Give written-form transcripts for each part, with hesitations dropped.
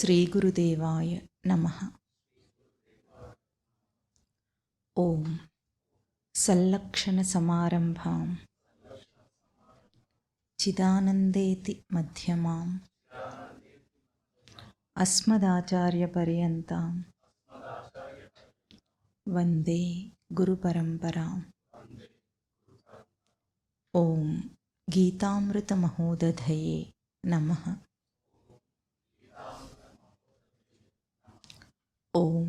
శ్రీ గురుదేవాయ నమః. ఓం సల్లక్షణ సమారంభాం చిదానందేతి మధ్యమాం అస్మదాచార్య పర్యంతాం వందే గురు పరంపరాం. ఓం గీతామృత మహోదధయే నమః. ఓం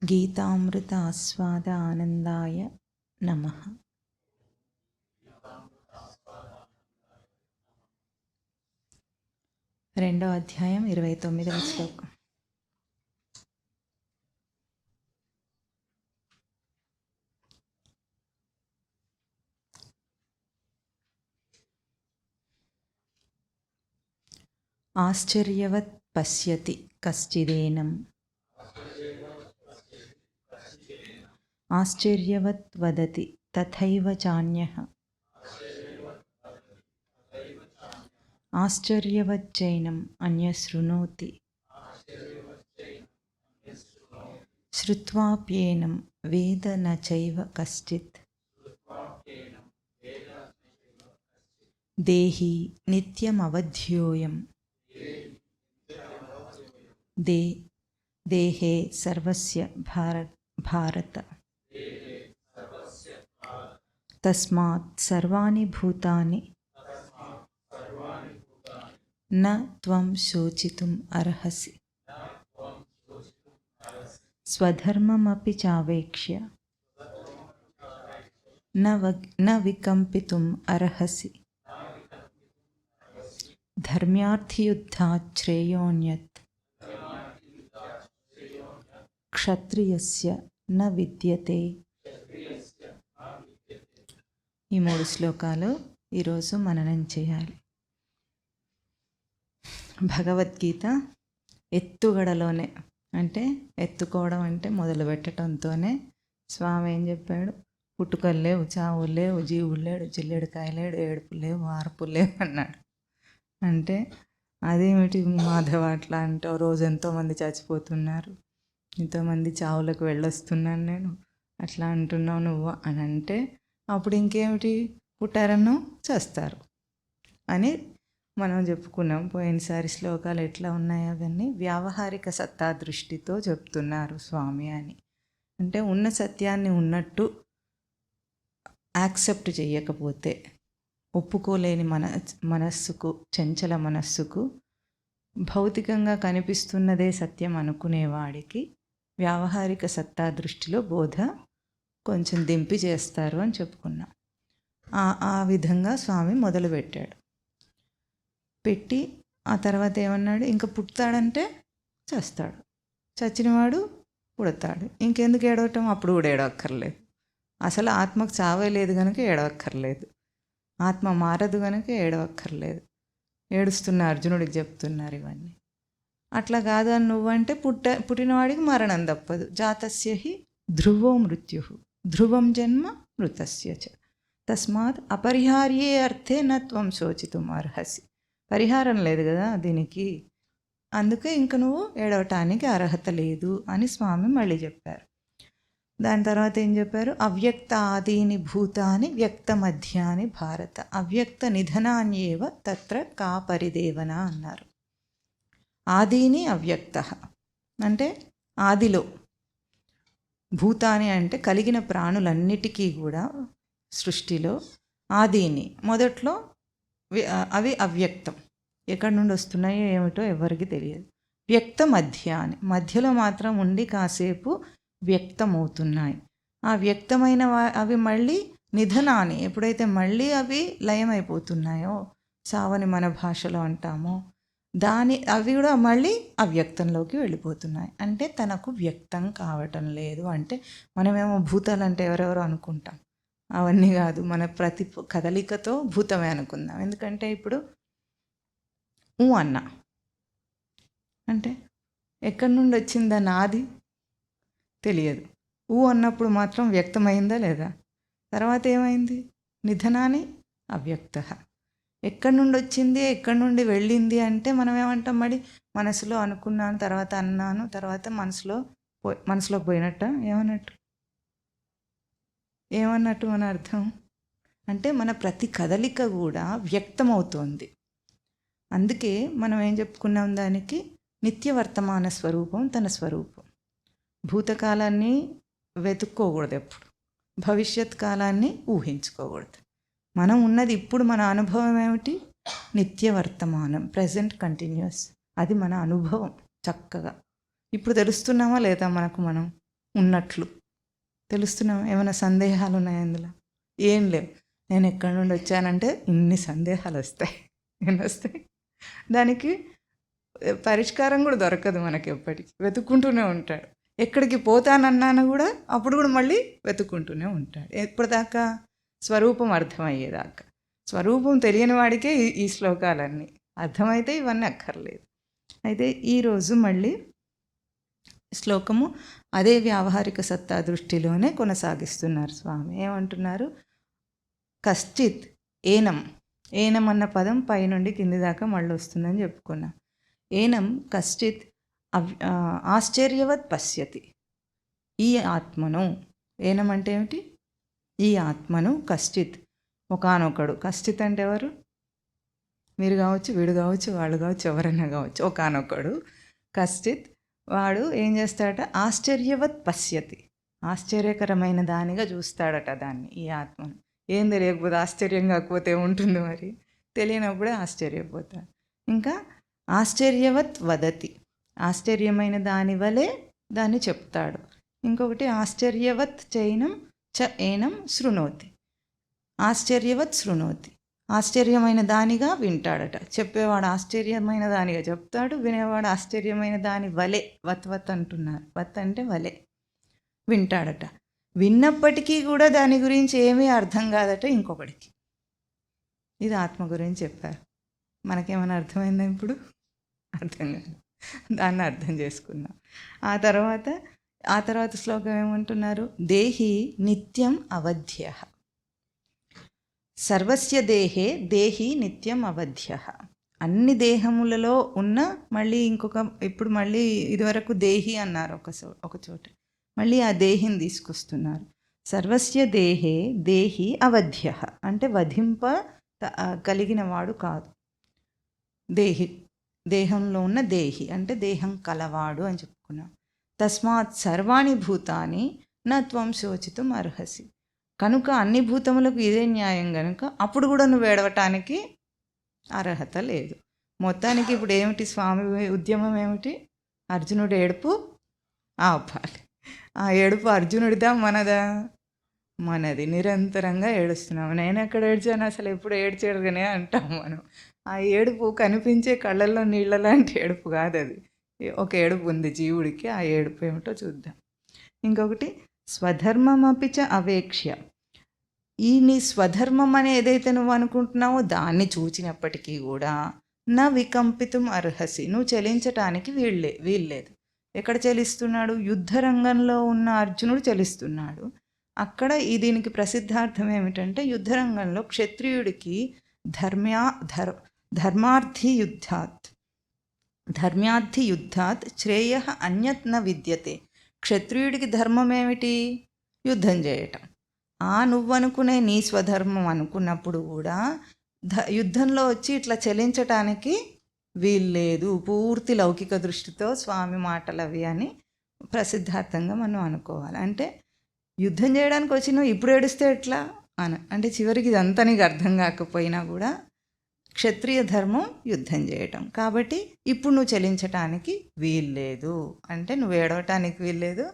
గీతామృత ఆస్వాద ఆనందాయ నమః. రెండో అధ్యాయం 29వ శ్లోకం. ఆశ్చర్యవత్ పశ్యతి కశ్చిదేనం ఆశ్చర్యవత్ వదతి తథైవ చాన్యః ఆశ్చర్యవచ్చైనం అన్యశృణోతి శ్రుత్వాప్యేనం వేద న చైవ కశ్చిత్ దేహి నిత్యమవధ్యోయం దేహే సర్వస్య భారత తస్మాత్ సర్వాణి భూతాని న త్వం శోచితుం అర్హసి స్వధర్మమపి చావేక్ష్య న వికంపితుం అర్హసి ధర్మ్యార్థియుద్ధాత్ శ్రేయోన్యత్ క్షత్రియస్య న విద్యతే. ఈ 3 శ్లోకాలు ఈరోజు మననం చేయాలి. భగవద్గీత ఎత్తుగడలోనే, అంటే ఎత్తుకోవడం అంటే మొదలు పెట్టడంతోనే స్వామి ఏం చెప్పాడు? పుట్టుకలు లేవు, చావులు లేవు, జీవులు లేడు, జిల్లెడికాయ లేడు, ఏడుపు లేవు, ఆర్పు లేవు అన్నాడు. అంటే అదేమిటి మాధవ అట్లా అంటే, రోజు ఎంతోమంది చచ్చిపోతున్నారు, ఎంతోమంది చావులకు వెళ్ళొస్తున్నాను నేను, అట్లా అంటున్నావు నువ్వు అని అంటే, అప్పుడు ఇంకేమిటి, పుట్టారను చేస్తారు అని మనం చెప్పుకున్నాం. పోయినసారి శ్లోకాలు ఎట్లా ఉన్నాయో అవన్నీ వ్యావహారిక సత్తా దృష్టితో చెప్తున్నారు స్వామి అని. అంటే ఉన్న సత్యాన్ని ఉన్నట్టు యాక్సెప్ట్ చేయకపోతే, ఒప్పుకోలేని మనస్సుకు, చంచల మనస్సుకు, భౌతికంగా కనిపిస్తున్నదే సత్యం అనుకునేవాడికి వ్యావహారిక సత్తా దృష్టిలో బోధ కొంచెం దింపి చేస్తారు అని చెప్పుకున్నాం. ఆ విధంగా స్వామి మొదలుపెట్టాడు. పెట్టి ఆ తర్వాత ఏమన్నాడు? ఇంకా పుడతాడంటే చేస్తాడు, చచ్చినవాడు పుడతాడు, ఇంకెందుకు ఏడవటం? అప్పుడు కూడా ఏడవక్కర్లేదు. అసలు ఆత్మకు చావే లేదు కనుక ఏడవక్కర్లేదు, ఆత్మ మారదు కనుక ఏడవక్కర్లేదు. ఏడుస్తున్న అర్జునుడికి చెప్తున్నారు ఇవన్నీ. అట్లా కాదు అని నువ్వంటే పుట్టినవాడికి మరణం తప్పదు. జాతస్య హి ధ్రువో మృత్యు ధ్రువం జన్మ మృతస్య చ తస్మాత్ అపరిహార్యే అర్థే న త్వం శోచితుం అర్హసి. పరిహారం లేదు కదా దీనికి, అందుకే ఇంక నువ్వు ఏడవటానికి అర్హత లేదు అని స్వామి మళ్ళీ చెప్పారు. దాని తర్వాత ఏం చెప్పారు? అవ్యక్త ఆదీని భూతాని వ్యక్త మధ్యాని భారత అవ్యక్త నిధనాన్యేవ తత్ర కా పరిదేవన అన్నారు. ఆదీని అవ్యక్త అంటే ఆదిలో, భూతాని అంటే కలిగిన ప్రాణులన్నిటికీ కూడా సృష్టిలో ఆదీని మొదట్లో అవి అవ్యక్తం, ఎక్కడి నుండి వస్తున్నాయో ఏమిటో ఎవరికి తెలియదు. వ్యక్త మధ్యాని మధ్యలో మాత్రం ఉండి కాసేపు వ్యక్తమవుతున్నాయి. ఆ వ్యక్తమైన అవి మళ్ళీ నిధనాన్ని, ఎప్పుడైతే మళ్ళీ అవి లయమైపోతున్నాయో, చావని మన భాషలో అంటామో, అవి కూడా మళ్ళీ అవ్యక్తంలోకి వెళ్ళిపోతున్నాయి. అంటే తనకు వ్యక్తం కావటం లేదు. అంటే మనమేమో భూతాలంటే ఎవరెవరో అనుకుంటాం, అవన్నీ కాదు, మన ప్రతి కదలికతో భూతమే అనుకుందాం. ఎందుకంటే ఇప్పుడు అన్న అంటే ఎక్కడి నుండి వచ్చిందా నాది తెలియదు. అన్నప్పుడు మాత్రం వ్యక్తమైందా లేదా? తర్వాత ఏమైంది? నిధనాన్ని అవ్యక్త. ఎక్కడి నుండి వచ్చింది, ఎక్కడి నుండి వెళ్ళింది అంటే మనం ఏమంటాం, మరి మనసులో అనుకున్నాను, తర్వాత అన్నాను, తర్వాత మనసులోకి పోయినట్ట ఏమన్నట్టు మన అర్థం అంటే మన ప్రతి కదలిక కూడా వ్యక్తమవుతోంది. అందుకే మనం ఏం చెప్పుకున్నాం, దానికి నిత్య వర్తమాన స్వరూపం తన స్వరూపం. భూతకాలాన్ని వెతుక్కోకూడదు, ఎప్పుడు భవిష్యత్ కాలాన్ని ఊహించుకోకూడదు. మనం ఉన్నది ఇప్పుడు, మన అనుభవం ఏమిటి, నిత్య వర్తమానం, ప్రజెంట్ కంటిన్యూస్. అది మన అనుభవం. చక్కగా ఇప్పుడు తెలుస్తున్నామా లేదా, మనం ఉన్నట్లు తెలుస్తున్నామా? ఏమైనా సందేహాలు ఉన్నాయా అందులో? ఏం లేవు. నేను ఎక్కడి నుండి వచ్చానంటే ఇన్ని సందేహాలు వస్తాయి. ఎన్ని వస్తాయి? దానికి పరిష్కారం కూడా దొరకదు మనకి. ఎప్పటికీ వెతుక్కుంటూనే ఉంటాడు. ఎక్కడికి పోతానన్నాను కూడా అప్పుడు కూడా మళ్ళీ వెతుక్కుంటూనే ఉంటాడు. ఎప్పటిదాకా? స్వరూపం అర్థమయ్యేదాకా. స్వరూపం తెలియని వాడికే ఈ శ్లోకాలన్నీ. అర్థమైతే ఇవన్నీ అక్కర్లేదు. అయితే ఈరోజు మళ్ళీ శ్లోకము అదే వ్యావహారిక సత్తా దృష్టిలోనే కొనసాగిస్తున్నారు స్వామి. ఏమంటున్నారు? కశ్చిత్ ఏనం అన్న పదం పైనుండి కింది దాకా మళ్ళీ వస్తుందని చెప్పుకున్నాం. ఏనం కశ్చిత్ ఆశ్చర్యవత్ పశ్యతి. ఈ ఆత్మను, ఏనం అంటే ఏమిటి? ఈ ఆత్మను కశ్చిత్, ఒకానొకడు. కశ్చిత్ అంటే ఎవరు? మీరు కావచ్చు, వీడు కావచ్చు, వాళ్ళు కావచ్చు, ఎవరైనా కావచ్చు. ఒకానొకడు కశ్చిత్, వాడు ఏం చేస్తాడట? ఆశ్చర్యవత్ పశ్యతి, ఆశ్చర్యకరమైన దానిగా చూస్తాడట దాన్ని, ఈ ఆత్మను. ఏం తెలియకపోతే ఆశ్చర్యం కాకపోతే ఉంటుంది, మరి తెలియనప్పుడే ఆశ్చర్యపోతాడు. ఇంకా ఆశ్చర్యవత్ వదతి, ఆశ్చర్యమైన దాని వలె దాన్ని చెప్తాడు. ఇంకొకటి ఆశ్చర్యవత్ చైనం ఏనం శృణోతి, ఆశ్చర్యవత్ శృణోతి, ఆశ్చర్యమైన దానిగా వింటాడట. చెప్పేవాడు ఆశ్చర్యమైన దానిగా చెప్తాడు, వినేవాడు ఆశ్చర్యమైన దాని వలె, వత్ అంటున్నారు, వత్ అంటే వలె, వింటాడట. విన్నప్పటికీ కూడా దాని గురించి ఏమీ అర్థం కాదట ఇంకొకడికి. ఇది ఆత్మ గురించి చెప్పారు. మనకేమైనా అర్థమైందా ఇప్పుడు? అర్థం కాదు. దాన్ని అర్థం చేసుకున్నాం. ఆ తర్వాత శ్లోకం ఏమంటున్నారు? దేహి నిత్యం అవధ్య, సర్వస్య దేహే దేహి నిత్యం అవధ్య. అన్ని దేహములలో ఉన్న, మళ్ళీ ఇప్పుడు మళ్ళీ ఇదివరకు దేహి అన్నారు ఒక చోట, మళ్ళీ ఆ దేహిని తీసుకొస్తున్నారు. సర్వస్య దేహే దేహి అవధ్య అంటే వధింప కలిగిన వాడు కాదు. దేహంలో ఉన్న దేహి అంటే దేహం కలవాడు అని చెప్పుకున్నాం. తస్మాత్ సర్వాణి భూతాని నా త్వం శోచితుం అర్హసి. కనుక అన్ని భూతములకు ఇదే న్యాయం కనుక అప్పుడు కూడా నువ్వు ఏడవటానికి అర్హత లేదు. మొత్తానికి ఇప్పుడు ఏమిటి స్వామి ఉద్యమం ఏమిటి? అర్జునుడు ఏడుపు ఆపాలి. ఆ ఏడుపు అర్జునుడిదా మనదా? మనది. నిరంతరంగా ఏడుస్తున్నాము. నేను ఎక్కడ ఏడ్చాను, అసలు ఎప్పుడు ఏడ్చేడుగానే అంటాం మనం. ఆ ఏడుపు కనిపించే కళ్ళల్లో నీళ్ళ లాంటి ఏడుపు కాదు అది. ఒక ఏడుపు ఉంది జీవుడికి. ఆ ఏడుపు ఏమిటో చూద్దాం. ఇంకొకటి స్వధర్మమపి చ అవేక్ష్య. ఈ నీ స్వధర్మం అని ఏదైతే నువ్వు అనుకుంటున్నావో దాన్ని చూచినప్పటికీ కూడా నా వికంపితం అర్హసి, నువ్వు చలించటానికి వీల్లేదు. ఎక్కడ చలిస్తున్నాడు? యుద్ధరంగంలో ఉన్న అర్జునుడు చలిస్తున్నాడు. అక్కడ దీనికి ప్రసిద్ధార్థం ఏమిటంటే, యుద్ధరంగంలో క్షత్రియుడికి ధర్మార్థి యుద్ధాత్ శ్రేయ అన్యత్ న విద్యతే. క్షత్రియుడికి ధర్మం ఏమిటి? యుద్ధం చేయటం. నువ్వనుకునే నీ స్వధర్మం అనుకున్నప్పుడు కూడా యుద్ధంలో వచ్చి ఇట్లా చలించటానికి వీల్లేదు. పూర్తి లౌకిక దృష్టితో స్వామి మాటలు అవి అని ప్రసిద్ధార్థంగా మనం అనుకోవాలి. అంటే యుద్ధం చేయడానికి వచ్చి నువ్వు ఇప్పుడు ఏడుస్తే ఎట్లా అంటే చివరికి ఇదంతా నీకు అర్థం కాకపోయినా కూడా క్షత్రియ ధర్మం యుద్ధం చేయటం. కాబట్టి ఇప్పుడు నువ్వు చలించటానికి వీల్లేదు అంటే నువ్వు ఏడవటానికి వీల్లేదు,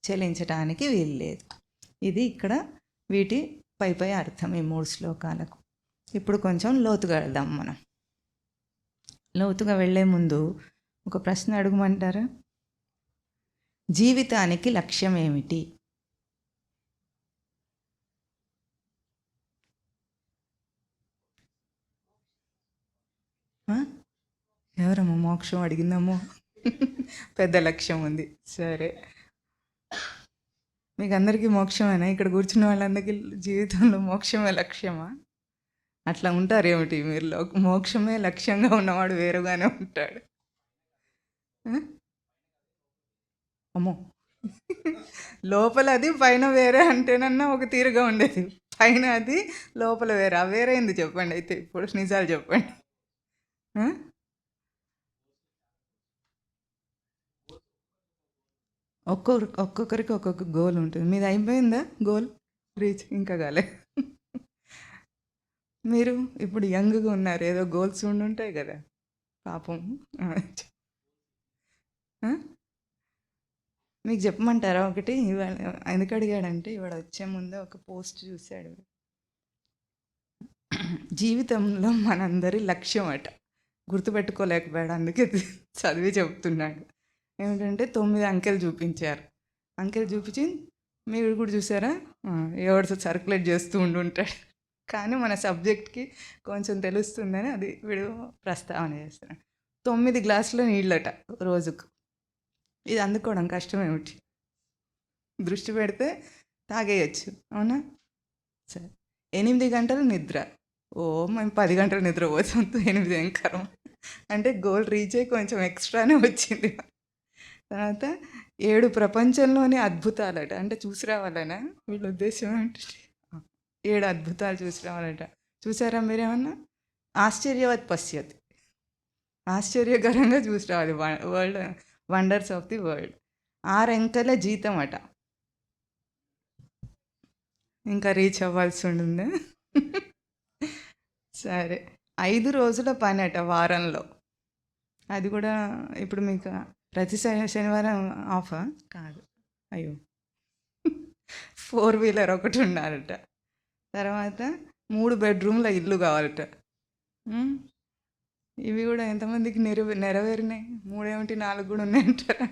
చలించటానికి వీల్లేదు. ఇది ఇక్కడ వీటి పై అర్థం ఈ 3 శ్లోకాలకు. ఇప్పుడు కొంచెం లోతుగా వెళ్దాం. మనం లోతుగా వెళ్ళే ముందు ఒక ప్రశ్న అడుగుమంటారా? జీవితానికి లక్ష్యం ఏమిటి? ఎవరమ్మా మోక్షం అడిగిందమ్మో? పెద్ద లక్ష్యం ఉంది. సరే, మీకు అందరికీ మోక్షమేనా? ఇక్కడ కూర్చున్న వాళ్ళందరికీ జీవితంలో మోక్షమే లక్ష్యమా? అట్లా ఉంటారు ఏమిటి మీరు? మోక్షమే లక్ష్యంగా ఉన్నవాడు వేరుగానే ఉంటాడు. అమ్మో, లోపల అది పైన వేరే అంటేనన్నా ఒక తీరుగా ఉండేది. పైన అది లోపల వేరే. ఆ వేరే ఏంది చెప్పండి అయితే ఇప్పుడు నిజాలు చెప్పండి. ఒక్కొక్కరికి ఒక్కొక్క గోల్ ఉంటుంది. మీది అయిపోయిందా గోల్ రీచ్? ఇంకా కాలే. మీరు ఇప్పుడు యంగ్గా ఉన్నారు, ఏదో గోల్స్ ఉండుంటాయి కదా పాపం. మీకు చెప్పమంటారా ఒకటి? ఇవాళ ఎందుకు అడిగాడంటే ఇవాళ వచ్చే ముందే ఒక పోస్ట్ చూశాడు. జీవితంలో మనందరి లక్ష్యం అట గుర్తుపెట్టుకోలేకపోయాడు, అందుకే చదివి చెప్తున్నాడు. ఏమిటంటే 9 అంకెలు చూపించారు. అంకెలు చూపించి మీరు కూడా చూసారా, ఎవరితో సర్క్యులేట్ చేస్తూ ఉండుంటాడు. కానీ మన సబ్జెక్ట్కి కొంచెం తెలుస్తుందని అది వీడు ప్రస్తావన చేస్తున్నాడు. 9 గ్లాసుల నీళ్ళట రోజుకు. ఇది అందుకోవడం కష్టం ఏమిటి? దృష్టి పెడితే తాగేయచ్చు, అవునా? సరే, 8 గంటలు నిద్ర. ఓ మేము 10 గంటలు నిద్రపోతాం, 8 ఏం కరం అంటే గోల్ రీచ్ అయ్యి కొంచెం ఎక్స్ట్రానే వచ్చింది. తర్వాత 7 ప్రపంచంలోని అద్భుతాలట, అంటే చూసి రావాలనా వీళ్ళ ఉద్దేశం ఏంటంటే 7 అద్భుతాలు చూసి రావాలట. చూసారా మీరేమన్నా? ఆశ్చర్యవత్ పశ్యత్, ఆశ్చర్యకరంగా చూసి రావాలి. World wonders of the world. 6 అంకెల జీతం అట. ఇంకా రీచ్ అవ్వాల్సి ఉండింది. సరే, 5 రోజుల పని అట వారంలో. అది కూడా ఇప్పుడు మీకు ప్రతి శనివారం ఆఫా? కాదు, అయ్యో. 4 వీలర్ ఒకటి ఉండాలట. తర్వాత 3 బెడ్రూమ్ల ఇల్లు కావాలట. ఇవి కూడా ఎంతమందికి నెరవేరినాయి? 3 ఏమిటి 4 కూడా ఉన్నాయంటారా?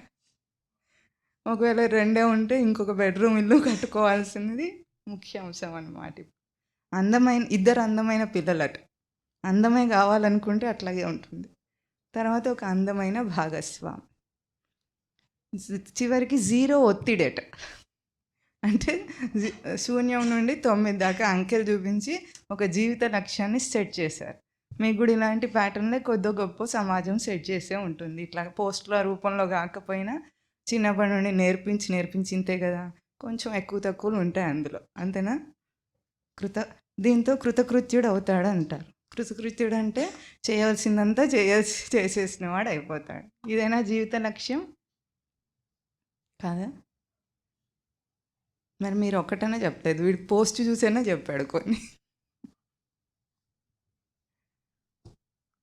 ఒకవేళ 2 ఉంటే ఇంకొక బెడ్రూమ్ ఇల్లు కట్టుకోవాల్సింది ముఖ్య అంశం అన్నమాట. ఇద్దరు అందమైన పిల్లలట. అందమే కావాలనుకుంటే అట్లాగే ఉంటుంది. తర్వాత ఒక అందమైన భాగస్వామి. చివరికి 0 ఒత్తిడట. అంటే శూన్యం నుండి 9 దాకా అంకెలు చూపించి ఒక జీవిత లక్ష్యాన్ని సెట్ చేశారు. మీకు కూడా ఇలాంటి ప్యాటర్న్లే కొద్ది గొప్ప సమాజం సెట్ చేసే ఉంటుంది. ఇట్లా పోస్టుల రూపంలో కాకపోయినా చిన్నప్పటి నుండి నేర్పించి ఇంతే కదా, కొంచెం ఎక్కువ తక్కువలు ఉంటాయి అందులో, అంతేనా? దీంతో కృతకృత్యుడు అవుతాడు అంటారు. కృతకృత్యుడు అంటే చేయవలసిందంతా చేసేసిన వాడు అయిపోతాడు. ఇదైనా జీవిత లక్ష్యం కాదా? మరి మీరు ఒక్కటనే చెప్పలేదు, వీడికి పోస్ట్ చూసైనా చెప్పాడు కొన్ని.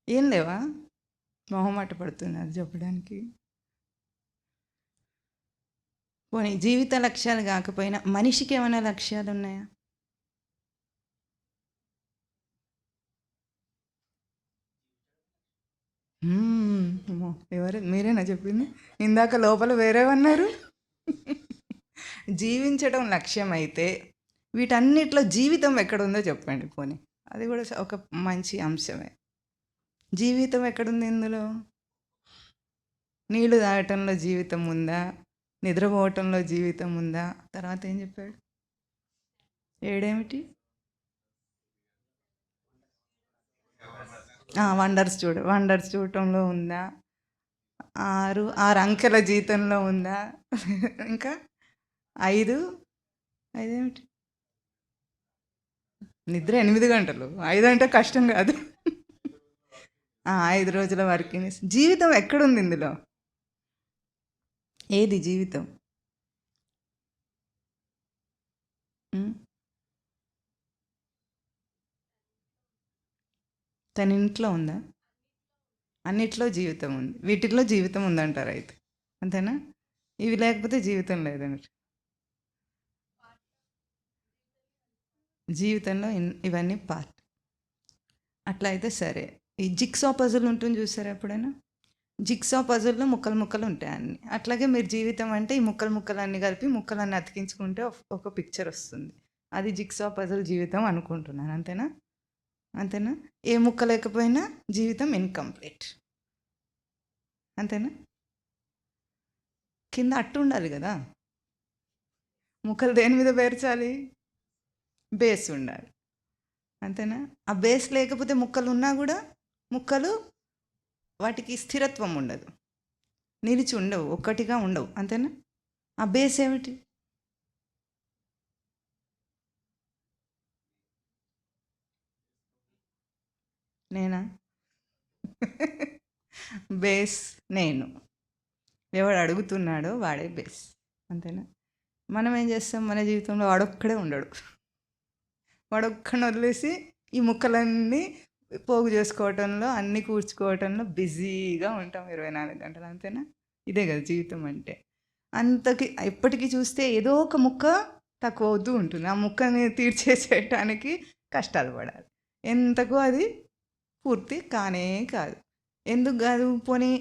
ఏం లేవా? మొహమాట పడుతున్నారు చెప్పడానికి. పోనీ జీవిత లక్ష్యాలు కాకపోయినా మనిషికి ఏమైనా లక్ష్యాలు ఉన్నాయా? ఎవరు? మీరేనా చెప్పింది? ఇందాక లోపల వేరేవన్నారు. జీవించడం లక్ష్యం అయితే వీటన్నిటిలో జీవితం ఎక్కడుందో చెప్పండి పోనీ. అది కూడా ఒక మంచి అంశమే. జీవితం ఎక్కడుంది ఇందులో? నీళ్లు తాగటంలో జీవితం ఉందా? నిద్రపోవటంలో జీవితం ఉందా? తర్వాత ఏం చెప్పాడు? 7 ఏమిటి? వండర్స్ చూడటంలో ఉందా? 6 అంకెల జీతంలో ఉందా? ఇంకా 5 ఏమిటి? నిద్ర 8 గంటలు. 5 అంటే కష్టం కాదు. 5 రోజుల వర్కింగ్. జీవితం ఎక్కడుంది ఇందులో? ఏది జీవితం? తన ఇంట్లో ఉందా? అన్నిట్లో జీవితం ఉంది. వీటిల్లో జీవితం ఉందంటారు అయితే, అంతేనా? ఇవి లేకపోతే జీవితం లేదన్నట్టు. జీవితంలో ఇవన్నీ పార్ట్. అట్లా అయితే సరే, ఈ జిక్సా పజిల్ ఉంటుంది చూసారా ఎప్పుడైనా? జిక్సా పజిల్లో ముక్కలు ఉంటాయి అన్ని. అట్లాగే మీరు జీవితం అంటే ఈ ముక్కలు అన్నీ కలిపి ముక్కలన్నీ అతికించుకుంటే ఒక పిక్చర్ వస్తుంది. అది జిక్సా పజిల్ జీవితం అనుకుంటున్నాను, అంతేనా? ఏ ముక్క లేకపోయినా జీవితం ఇన్కంప్లీట్, అంతేనా? కింద అట్టు ఉండాలి కదా, ముక్కలు దేని మీద పేర్చాలి? బేస్ ఉండాలి. అంతేనా? ఆ బేస్ లేకపోతే ముక్కలు ఉన్నా కూడా ముక్కలు వాటికి స్థిరత్వం ఉండదు, నిలిచి ఉండవు, ఒక్కటిగా ఉండవు. అంతేనా? ఆ బేస్ ఏమిటి? నేనా? బేస్ నేను. ఎవడు అడుగుతున్నాడో వాడే బేస్. అంతేనా? మనం ఏం చేస్తాం మన జీవితంలో? వాడొక్కడే ఉండడు. వాడొక్కడిని వదిలేసి ఈ ముక్కలన్నీ పోగు చేసుకోవటంలో, అన్నీ కూర్చుకోవటంలో బిజీగా ఉంటాం 24 గంటలు. అంతేనా? ఇదే కదా జీవితం అంటే. అంతకి ఎప్పటికీ చూస్తే ఏదో ఒక ముక్క తక్కువ అవుతూ ఉంటుంది. ఆ ముక్కని తీర్చేసేయటానికి కష్టాలు పడాలి. ఎంతకు అది పూర్తి కానే కాదు. ఎందుకు కాదు? పోనీ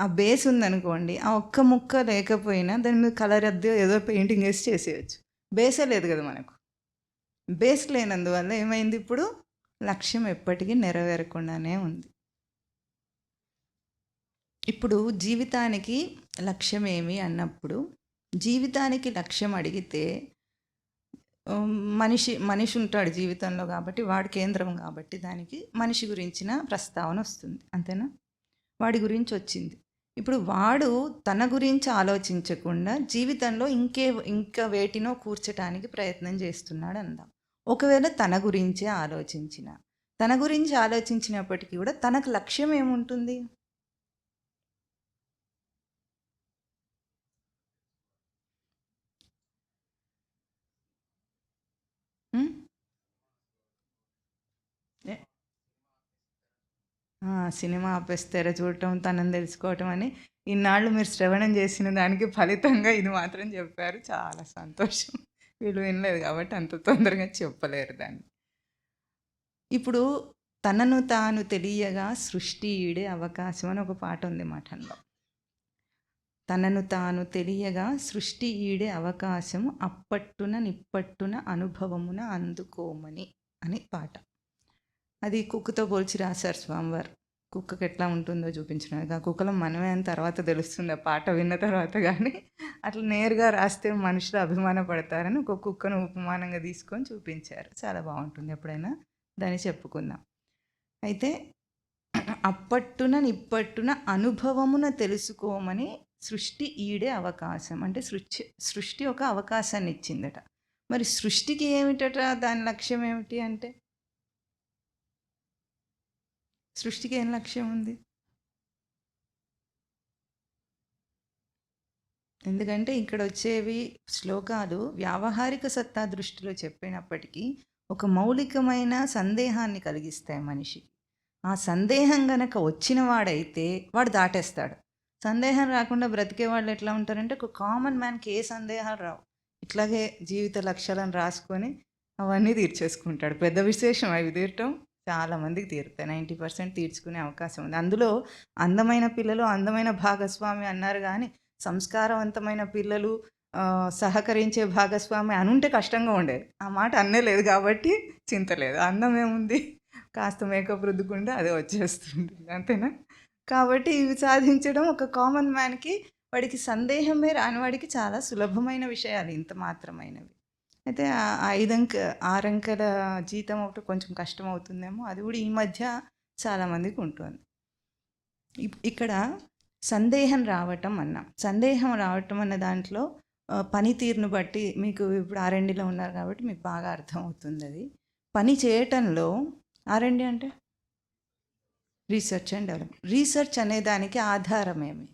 ఆ బేస్ ఉందనుకోండి, ఆ ఒక్క ముక్క లేకపోయినా దాని మీద కలర్ అద్దె ఏదో పెయింటింగ్ వేసి చేసేయచ్చు. బేసే లేదు కదా మనకు. బేస్ లేనందువల్ల ఏమైంది? ఇప్పుడు లక్ష్యం ఎప్పటికీ నెరవేరకుండానే ఉంది. ఇప్పుడు జీవితానికి లక్ష్యం ఏమి అన్నప్పుడు, జీవితానికి లక్ష్యం అడిగితే మనిషి ఉంటాడు జీవితంలో కాబట్టి, వాడు కేంద్రం కాబట్టి దానికి మనిషి గురించిన ప్రస్తావన వస్తుంది. అంతేనా? వాడి గురించి వచ్చింది. ఇప్పుడు వాడు తన గురించి ఆలోచించకుండా జీవితంలో ఇంకా వేటినో కూర్చటానికి ప్రయత్నం చేస్తున్నాడు అందాం. ఒకవేళ తన గురించే తన గురించి ఆలోచించినప్పటికీ కూడా తనకు లక్ష్యం ఏముంటుంది? సినిమా ఆపేసి తెర చూడటం, తనని తెలుసుకోవటం అని ఇన్నాళ్ళు మీరు శ్రవణం చేసిన దానికి ఫలితంగా ఇది మాత్రం చెప్పారు. చాలా సంతోషం. వీళ్ళు వినలేదు కాబట్టి అంత తొందరగా చెప్పలేరు దాన్ని. ఇప్పుడు తనను తాను తెలియగా సృష్టి ఈడే అవకాశం అని ఒక పాట ఉంది మఠంలో. తనను తాను తెలియగా సృష్టి ఈడే అవకాశం, అప్పట్టున నిప్పట్టున అనుభవమున అందుకోమని అని పాట. అది కుక్కతో పోల్చి రాశారు స్వామివారు. కుక్కకి ఎట్లా ఉంటుందో చూపించడానికి. ఆ కుక్కలో మనమే అని తర్వాత తెలుస్తుంది ఆ పాట విన్న తర్వాత. కానీ అట్లా నేరుగా రాస్తే మనుషులు అభిమానపడతారని ఒక కుక్కను ఉపమానంగా తీసుకొని చూపించారు. చాలా బాగుంటుంది, ఎప్పుడైనా దాన్ని చెప్పుకుందాం. అయితే అప్పట్టున నిప్పట్టున అనుభవమున తెలుసుకోమని సృష్టి ఈడే అవకాశం అంటే సృష్టి ఒక అవకాశాన్ని ఇచ్చిందట. మరి సృష్టికి ఏమిటట దాని లక్ష్యం ఏమిటి అంటే, సృష్టికి ఏం లక్ష్యం ఉంది? ఎందుకంటే ఇక్కడ వచ్చేవి శ్లోకాలు వ్యావహారిక సత్తా దృష్టిలో చెప్పినప్పటికీ ఒక మౌలికమైన సందేహాన్ని కలిగిస్తాయి మనిషికి. ఆ సందేహం గనక వచ్చిన వాడైతే వాడు దాటేస్తాడు. సందేహం రాకుండా బ్రతికే వాళ్ళు ఎట్లా ఉంటారంటే, ఒక కామన్ మ్యాన్కి ఏ సందేహాలు రావు. ఇట్లాగే జీవిత లక్ష్యాలను రాసుకొని అవన్నీ తీర్చేసుకుంటాడు. పెద్ద విశేషం అవి తీరటం. చాలామందికి తీరుతాయి. 90% తీర్చుకునే అవకాశం ఉంది. అందులో అందమైన పిల్లలు, అందమైన భాగస్వామి అన్నారు కానీ సంస్కారవంతమైన పిల్లలు, సహకరించే భాగస్వామి అనుంటే కష్టంగా ఉండేది. ఆ మాట అన్నే లేదు కాబట్టి చింత లేదు. అందం ఏముంది? కాస్త మేకప్ రుద్దుకుంటే అదే వచ్చేస్తుంది. అంతేనా? కాబట్టి ఇవి సాధించడం ఒక కామన్ మ్యాన్కి, వాడికి సందేహమే రాని వాడికి చాలా సులభమైన విషయాలు, ఇంత మాత్రమైనవి. అయితే ఆ 6 అంకెల జీతం ఒకటి కొంచెం కష్టం అవుతుందేమో. అది కూడా ఈ మధ్య చాలామందికి ఉంటుంది. ఇక్కడ సందేహం రావటం అన్న దాంట్లో పనితీరును బట్టి, మీకు ఇప్పుడు R&Dలో ఉన్నారు కాబట్టి మీకు బాగా అర్థమవుతుంది. అది పని చేయటంలో R&D అంటే రీసెర్చ్ అండ్ డెవలప్మెంట్. రీసెర్చ్ అనే దానికి ఆధారం ఏమి?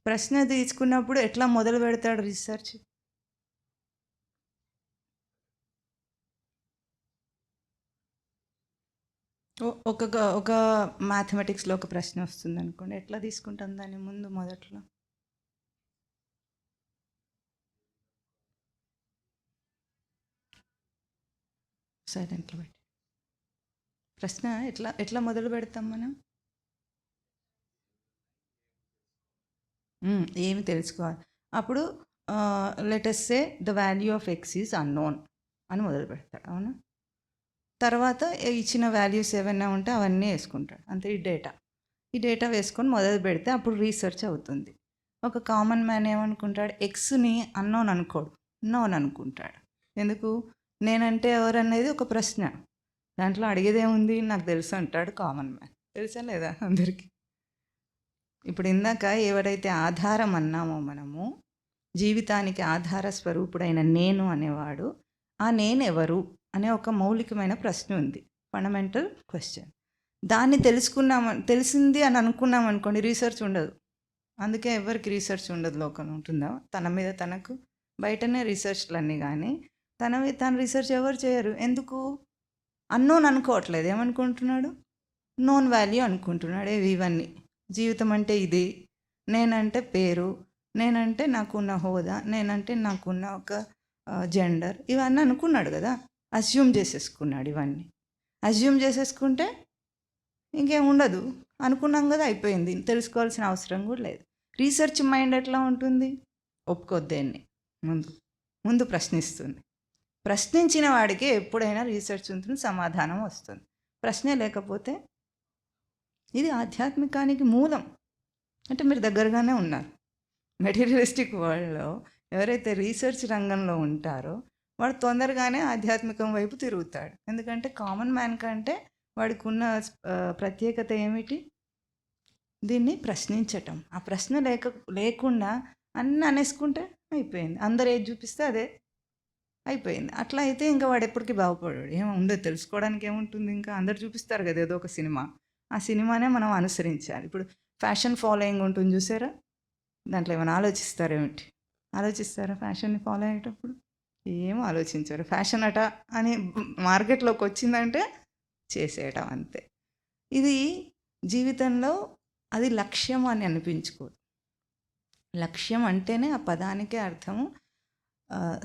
ప్రశ్న తీసుకున్నప్పుడు ఎట్లా మొదలు పెడతాడు రీసెర్చ్? ఒక మ్యాథమెటిక్స్లో ఒక ప్రశ్న వస్తుంది అనుకోండి, ఎట్లా తీసుకుంటాం దాన్ని ముందు మొదట్లో? సైలెంట్లో పెట్టి ప్రశ్న ఎట్లా మొదలు పెడతాం మనం? ఏమి తెలుసుకోవాలి. అప్పుడు let us say the value of x is unknown అని మొదలు పెడతాడు. అవునా? తర్వాత ఇచ్చిన వాల్యూస్ ఏమైనా ఉంటే అవన్నీ వేసుకుంటాడు. అంతే. ఈ డేటా వేసుకొని మొదలు పెడితే అప్పుడు రీసెర్చ్ అవుతుంది. ఒక కామన్ మ్యాన్ ఏమనుకుంటాడు, ఎక్స్ని అన్నోన్ అనుకోడు, నోన్ అనుకుంటాడు. ఎందుకు? నేనంటే ఎవరనేది ఒక ప్రశ్న, దాంట్లో అడిగేదేముంది, నాకు తెలుసు అంటాడు కామన్ మ్యాన్. తెలుసా లేదా అందరికీ? ఇప్పుడు ఇందాక ఎవరైతే ఆధారం అన్నామో మనము, జీవితానికి ఆధార స్వరూపుడైన నేను అనేవాడు, ఆ నేనెవరు అనే ఒక మౌలికమైన ప్రశ్న ఉంది, ఫండమెంటల్ క్వశ్చన్. దాన్ని తెలిసింది అని అనుకున్నాం అనుకోండి, రీసెర్చ్ ఉండదు. అందుకే ఎవరికి రీసెర్చ్ ఉండదు లోకం. ఉంటుందా తన మీద తనకు? బయటనే రీసెర్చ్లన్నీ, కానీ తన రీసెర్చ్ ఎవరు చేయరు. ఎందుకు? అన్నోన్ అనుకోవట్లేదు, ఏమనుకుంటున్నాడు? నోన్ వాల్యూ అనుకుంటున్నాడు. ఇవన్నీ జీవితం అంటే ఇది, నేనంటే పేరు, నేనంటే నాకున్న హోదా, నేనంటే నాకున్న ఒక జెండర్, ఇవన్నీ అనుకున్నాడు కదా, అజ్యూమ్ చేసేసుకున్నాడు. ఇవన్నీ అజ్యూమ్ చేసేసుకుంటే ఇంకేం ఉండదు. అనుకున్నాం కదా, అయిపోయింది, తెలుసుకోవాల్సిన అవసరం కూడా లేదు. రీసెర్చ్ మైండ్ ఎట్లా ఉంటుంది? ఒప్పుకోద్దేన్ని, ముందు ప్రశ్నిస్తుంది. ప్రశ్నించిన వాడికి ఎప్పుడైనా రీసెర్చ్ ఉంటుంది, సమాధానం వస్తుంది. ప్రశ్నే లేకపోతే, ఇది ఆధ్యాత్మికానికి మూలం. అంటే మీరు దగ్గరగానే ఉన్నారు. మెటీరియలిస్టిక్ వరల్డ్లో ఎవరైతే రీసెర్చ్ రంగంలో ఉంటారో వాడు తొందరగానే ఆధ్యాత్మికం వైపు తిరుగుతాడు. ఎందుకంటే కామన్ మ్యాన్ కంటే వాడికి ఉన్న ప్రత్యేకత ఏమిటి? దీన్ని ప్రశ్నించటం. ఆ ప్రశ్న లేకుండా అన్నీ అనేసుకుంటే అయిపోయింది, అందరు ఏది చూపిస్తే అదే అయిపోయింది. అట్లా అయితే ఇంకా వాడు ఎప్పటికీ బాగుపడాడు. ఏముందో తెలుసుకోవడానికి ఏముంటుంది, ఇంకా అందరు చూపిస్తారు కదా ఏదో ఒక సినిమా, ఆ సినిమానే మనం అనుసరించాలి. ఇప్పుడు ఫ్యాషన్ ఫాలోయింగ్ ఉంటుంది చూసారా, దాంట్లో ఏమైనా ఆలోచిస్తారేమిటి? ఆలోచిస్తారా ఫ్యాషన్ని ఫాలో అయ్యేటప్పుడు? ఏం ఆలోచించారు. ఫ్యాషన్ అట అని మార్కెట్లోకి వచ్చిందంటే చేసేయటం అంతే. ఇది జీవితంలో అది లక్ష్యం అని అనిపించుకోదు. లక్ష్యం అంటేనే ఆ పదానికే అర్థము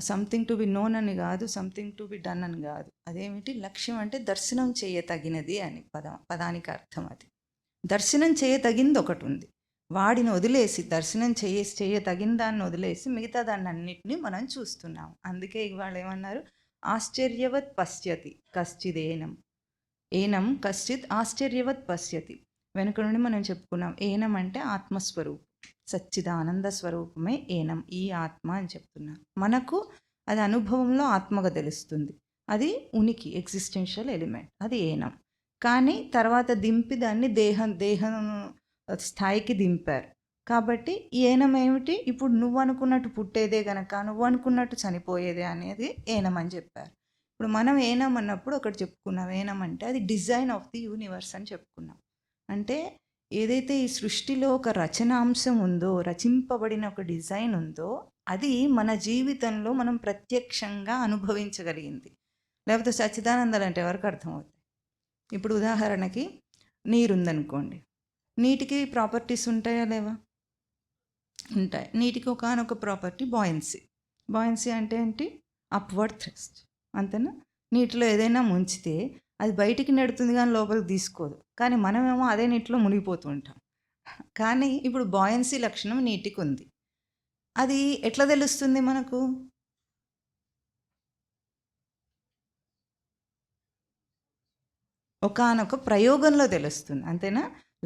సంథింగ్ టు బి నోన్ అని కాదు, సంథింగ్ టు బి డన్ అని కాదు. అదేమిటి? లక్ష్యం అంటే దర్శనం చేయతగినది అని పదానికి అర్థం. అది దర్శనం చేయతగింది ఒకటి ఉంది, వాడిని వదిలేసి, దర్శనం చేయతగిన దాన్ని వదిలేసి మిగతా దాన్ని అన్నిటినీ మనం చూస్తున్నాం. అందుకే ఇవాళ ఏమన్నారు? ఆశ్చర్యవత్ పశ్యతి కశ్చిదేనం, ఏనం కశ్చిత్ ఆశ్చర్యవత్ పశ్యతి. వెనుక నుండి మనం చెప్పుకున్నాం, ఏనం అంటే ఆత్మస్వరూపం, సచ్చిదానంద స్వరూపమే ఏనం, ఈ ఆత్మ అని చెప్తున్నాం. మనకు అది అనుభవంలో ఆత్మగా తెలుస్తుంది, అది ఉనికి, ఎగ్జిస్టెన్షియల్ ఎలిమెంట్, అది ఏనం. కానీ తర్వాత దింపి దాన్ని దేహం స్థాయికి దింపారు. కాబట్టి ఏనం ఏమిటి? ఇప్పుడు నువ్వు అనుకున్నట్టు పుట్టేదే గనక నువ్వు అనుకున్నట్టు చనిపోయేదే అనేది ఏనం అని చెప్పారు. ఇప్పుడు మనం ఏనం అన్నప్పుడు ఒకటి చెప్పుకున్నాం, ఏనం అంటే అది డిజైన్ ఆఫ్ ది యూనివర్స్ అని చెప్పుకున్నాం. అంటే ఏదైతే ఈ సృష్టిలో ఒక రచనాంశం ఉందో, రచింపబడిన ఒక డిజైన్ ఉందో, అది మన జీవితంలో మనం ప్రత్యక్షంగా అనుభవించగలిగింది. లేకపోతే సచ్చిదానందాలు అంటే ఎవరికి అర్థమవుతాయి? ఇప్పుడు ఉదాహరణకి నీరుందనుకోండి, నీటికి ప్రాపర్టీస్ ఉంటాయా లేవా? ఉంటాయి. నీటికి ఒకనొక ప్రాపర్టీ బాయన్సీ. బాయన్సీ అంటే ఏంటి? అప్వర్డ్ థ్రస్ట్, అంతేనా? నీటిలో ఏదైనా ముంచితే అది బయటికి నెడుతుంది కానీ లోపలికి తీసుకోదు. కానీ మనమేమో అదే నీటిలో మునిగిపోతూ ఉంటాం. కానీ ఇప్పుడు బాయన్సీ లక్షణం నీటికి ఉంది. అది ఎట్లా తెలుస్తుంది మనకు? ఒకానొక ప్రయోగంలో తెలుస్తుంది, అంతేనా?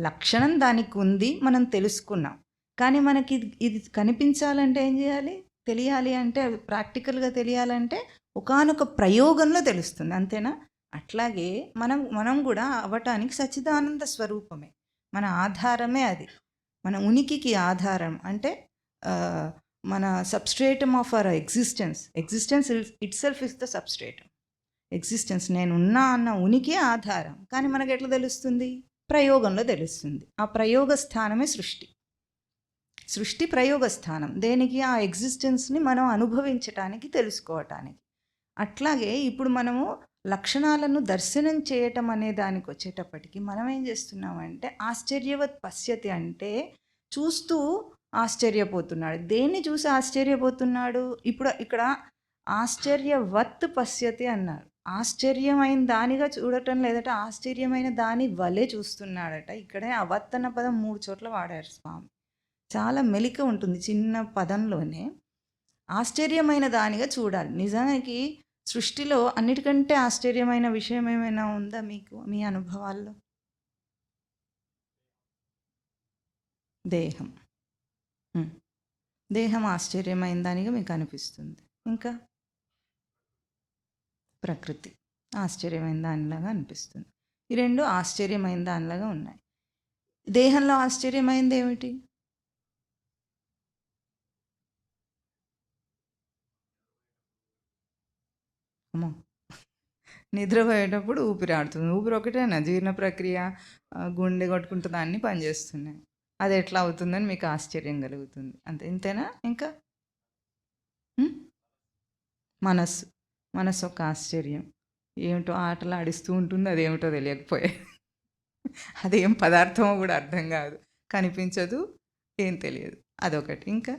లక్షణం దానికి ఉంది, మనం తెలుసుకున్నాం. కానీ మనకి ఇది కనిపించాలంటే ఏం చేయాలి? తెలియాలి అంటే, ప్రాక్టికల్గా తెలియాలంటే ఒకానొక ప్రయోగంలో తెలుస్తుంది, అంతేనా? అట్లాగే మనం కూడా అవ్వటానికి సచ్చిదానంద స్వరూపమే మన ఆధారమే. అది మన ఉనికికి ఆధారం. అంటే మన substratum of our existence itself is the substratum. Existence, నేనున్నా అన్న ఉనికి ఆధారం. కానీ మనకు ఎట్లా తెలుస్తుంది? ప్రయోగంలో తెలుస్తుంది. ఆ ప్రయోగ స్థానమే సృష్టి ప్రయోగ స్థానం. దేనికి? ఆ ఎగ్జిస్టెన్స్ని మనం అనుభవించటానికి, తెలుసుకోవటానికి. అట్లాగే ఇప్పుడు మనము లక్షణాలను దర్శనం చేయటం అనే దానికి వచ్చేటప్పటికి మనం ఏం చేస్తున్నామంటే, ఆశ్చర్యవత్ పశ్యతి అంటే చూస్తూ ఆశ్చర్యపోతున్నాడు. దేన్ని చూసి ఆశ్చర్యపోతున్నాడు? ఇప్పుడు ఇక్కడ ఆశ్చర్యవత్ పశ్యతి అన్నారు. ఆశ్చర్యమైన దానిగా చూడటం లేదట, ఆశ్చర్యమైన దాని వలె చూస్తున్నాడట. ఇక్కడే అవత్ అన్న పదం 3 చోట్ల వాడారు స్వామి. చాలా మెలిక ఉంటుంది చిన్న పదంలోనే. ఆశ్చర్యమైన దానిగా చూడాలి. నిజానికి సృష్టిలో అన్నిటికంటే ఆశ్చర్యమైన విషయం ఏమైనా ఉందా మీకు మీ అనుభవాల్లో? దేహం. దేహం ఆశ్చర్యమైన దానిగా మీకు అనిపిస్తుంది. ఇంకా ప్రకృతి ఆశ్చర్యమైన దానిలాగా అనిపిస్తుంది. ఈ రెండు ఆశ్చర్యమైన దానిలాగా ఉన్నాయి. దేహంలో ఆశ్చర్యమైంది ఏమిటి? అమ్మో, నిద్రపోయేటప్పుడు ఊపిరి ఆడుతుంది. ఊపిరి ఒకటేనా? జీర్ణ ప్రక్రియ, గుండె కొట్టుకుంటుంది, అన్నీ పనిచేస్తున్నాయి. అది ఎట్లా అవుతుందని మీకు ఆశ్చర్యం కలుగుతుంది. అంతే, ఇంతేనా? ఇంకా మనస్సు. మనస్సు ఒక ఆశ్చర్యం. ఏమిటో ఆటలు ఆడిస్తూ ఉంటుంది, అదేమిటో తెలియకపోయే. అదేం పదార్థమో కూడా అర్థం కాదు, కనిపించదు, ఏం తెలియదు. అదొకటి. ఇంకా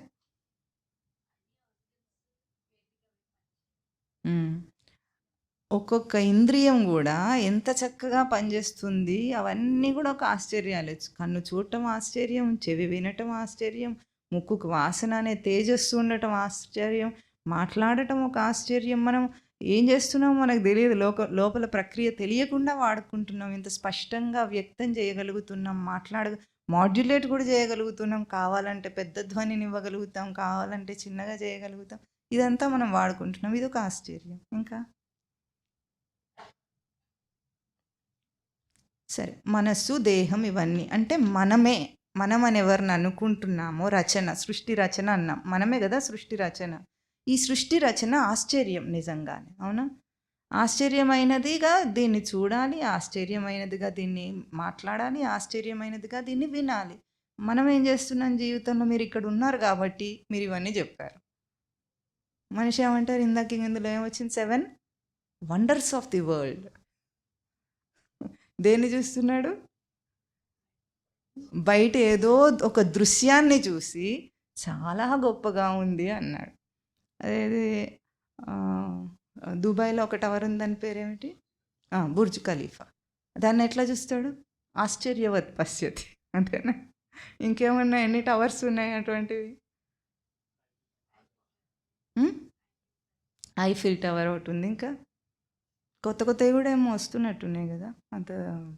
ఒక్కొక్క ఇంద్రియం కూడా ఎంత చక్కగా పనిచేస్తుంది. అవన్నీ కూడా ఒక ఆశ్చర్యాలే. కన్ను చూడటం ఆశ్చర్యం, చెవి వినటం ఆశ్చర్యం, ముక్కుకు వాసన అనే తేజస్సు ఉండటం ఆశ్చర్యం, మాట్లాడటం ఒక ఆశ్చర్యం. మనం ఏం చేస్తున్నామో మనకు తెలియదు, లోపల ప్రక్రియ తెలియకుండా వాడుకుంటున్నాం. ఇంత స్పష్టంగా వ్యక్తం చేయగలుగుతున్నాం, మాడ్యులేట్ కూడా చేయగలుగుతున్నాం. కావాలంటే పెద్ద ధ్వనిని ఇవ్వగలుగుతాం, కావాలంటే చిన్నగా చేయగలుగుతాం. ఇదంతా మనం వాడుకుంటున్నాం. ఇది ఒక ఆశ్చర్యం. ఇంకా సరే, మనస్సు, దేహం ఇవన్నీ అంటే మనమే. మనం అని ఎవరిని అనుకుంటున్నామో, రచన, సృష్టి రచన అన్నాం. మనమే కదా సృష్టి రచన. ఈ సృష్టి రచన ఆశ్చర్యం నిజంగానే, అవునా? ఆశ్చర్యమైనదిగా దీన్ని చూడాలి, ఆశ్చర్యమైనదిగా దీన్ని మాట్లాడాలి, ఆశ్చర్యమైనదిగా దీన్ని వినాలి. మనం ఏం చేస్తున్నాం జీవితంలో? మీరు ఇక్కడ ఉన్నారు కాబట్టి మీరు ఇవన్నీ చెప్పారు. మనిషి ఏమంటారు? ఇందులో ఏమొచ్చింది? 7 వండర్స్ ఆఫ్ ది వరల్డ్. దేన్ని చూస్తున్నాడు? బయట ఏదో ఒక దృశ్యాన్ని చూసి చాలా గొప్పగా ఉంది అన్నాడు. అదేది దుబాయ్లో ఒక టవర్ ఉంది, దాని పేరేమిటి? Burj Khalifa. దాన్ని ఎట్లా చూస్తాడు? ఆశ్చర్యవత్ పశ్యతి, అంతేనా? ఇంకేమన్నా ఎన్ని టవర్స్ ఉన్నాయి అటువంటివి? ఐఫిల్ టవర్ ఒకటి ఉంది. ఇంకా కొత్త కొత్తవి కూడా ఏమో వస్తున్నట్టున్నాయి కదా, అంత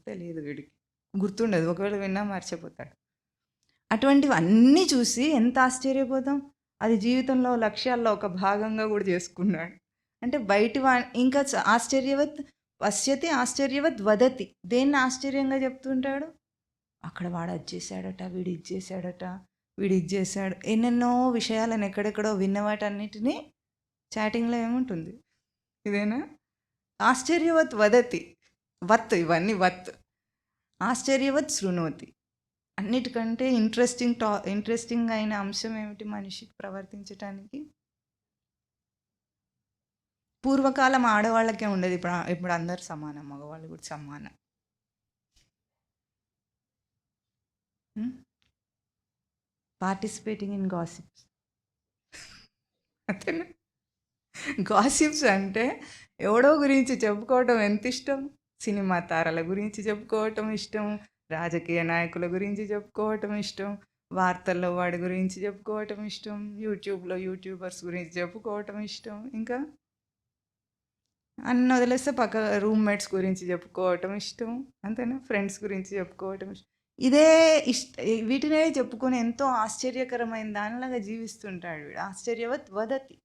తెలియదు వీడికి, గుర్తుండదు. ఒకవేళ విన్నా మర్చిపోతాడు. అటువంటివి అన్నీ చూసి ఎంత ఆశ్చర్యపోతాం. అది జీవితంలో లక్ష్యాల్లో ఒక భాగంగా కూడా చేసుకున్నాడు. అంటే బయటి ఇంకా ఆశ్చర్యవత్ పశ్యతి, ఆశ్చర్యవత్ వదతి. దేన్ని ఆశ్చర్యంగా చెప్తుంటాడు? అక్కడ వాడు అది చేశాడట, వీడు ఇది చేశాడట, వీడు ఇది చేశాడు, ఎన్నెన్నో విషయాలను ఎక్కడెక్కడో విన్న వాటన్నిటినీ చాటింగ్లో ఏముంటుంది? ఇదేనా? ఆశ్చర్యవత్ వదతి, వత్, ఇవన్నీ వత్. ఆశ్చర్యవత్ శృణోతి. అన్నిటికంటే ఇంట్రెస్టింగ్ అయిన అంశం ఏమిటి మనిషికి ప్రవర్తించటానికి? పూర్వకాలం ఆడవాళ్ళకే ఉండేది, ఇప్పుడు అందరు సమానం, మగవాళ్ళు కూడా సమానం. Participating in gossips. అంతేనా? గాసిప్స్ అంటే ఎవడో గురించి చెప్పుకోవటం ఎంత ఇష్టం. సినిమా తారల గురించి చెప్పుకోవటం ఇష్టం, రాజకీయ నాయకుల గురించి చెప్పుకోవటం ఇష్టం, వార్తల్లో వాడి గురించి చెప్పుకోవటం ఇష్టం, యూట్యూబర్స్ గురించి చెప్పుకోవటం ఇష్టం. ఇంకా అన్నీ వదిలేస్తే పక్క రూమ్మేట్స్ గురించి చెప్పుకోవటం ఇష్టం, అంతేనా? ఫ్రెండ్స్ గురించి చెప్పుకోవటం ఇష్టం. ఇదే వీటినే చెప్పుకొని ఎంతో ఆశ్చర్యకరమైన దానిలాగా జీవిస్తుంటాడు వీడు. ఆశ్చర్యవత్ వదతి,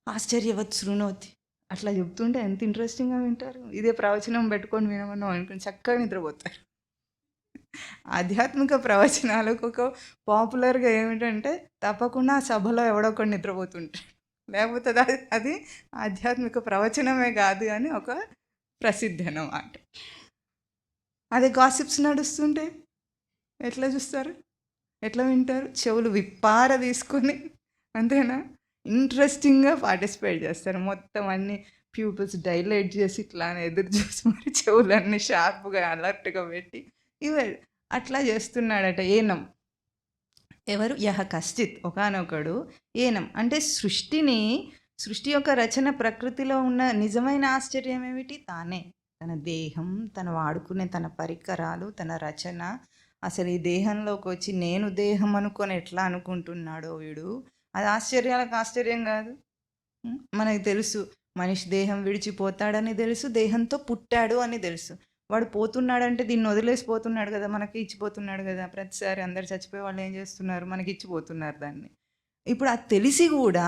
ఆశ్చర్యవత్ శృణోతి. అట్లా చెప్తుంటే ఎంత ఇంట్రెస్టింగ్గా వింటారు. ఇదే ప్రవచనం పెట్టుకొని వినమన్నాం అనుకుని చక్కగా నిద్రపోతారు. ఆధ్యాత్మిక ప్రవచనాలకు ఒక పాపులర్గా ఏమిటంటే తప్పకుండా సభలో ఎవడో ఒకటి నిద్రపోతుంటాడు, లేకపోతే అది ఆధ్యాత్మిక ప్రవచనమే కాదు అని ఒక ప్రసిద్ధి అన్నమాట. అదే గాసిప్స్ నడుస్తుంటే ఎట్లా చూస్తారు, ఎట్లా వింటారు? చెవులు విప్పార తీసుకొని, అంతేనా? ఇంట్రెస్టింగ్గా పార్టిసిపేట్ చేస్తారు. మొత్తం అన్ని ప్యూపిల్స్ డైలైట్ చేసి ఇట్లా ఎదురు చూసి మరి చెవులన్నీ షార్ప్గా అలర్ట్గా పెట్టి ఇవే అట్లా చేస్తున్నాడట. ఏనం ఎవరు? యహ కశ్చిత్, ఒకానొకడు. ఏనం అంటే సృష్టి యొక్క రచన, ప్రకృతిలో ఉన్న నిజమైన ఆశ్చర్యం ఏమిటి? తానే, తన దేహం, తను వాడుకునే తన పరికరాలు, తన రచన. అసలు ఈ దేహంలోకి వచ్చి నేను దేహం అనుకొని ఎట్లా అనుకుంటున్నాడో వీడు, అది ఆశ్చర్యాలకు ఆశ్చర్యం కాదు. మనకు తెలుసు మనిషి దేహం విడిచిపోతాడని తెలుసు, దేహంతో పుట్టాడు అని తెలుసు. వాడు పోతున్నాడంటే దీన్ని వదిలేసి పోతున్నాడు కదా, మనకి ఇచ్చిపోతున్నాడు కదా. ప్రతిసారి అందరు చచ్చిపోయే వాళ్ళు ఏం చేస్తున్నారు, మనకి ఇచ్చిపోతున్నారు దాన్ని. ఇప్పుడు అది తెలిసి కూడా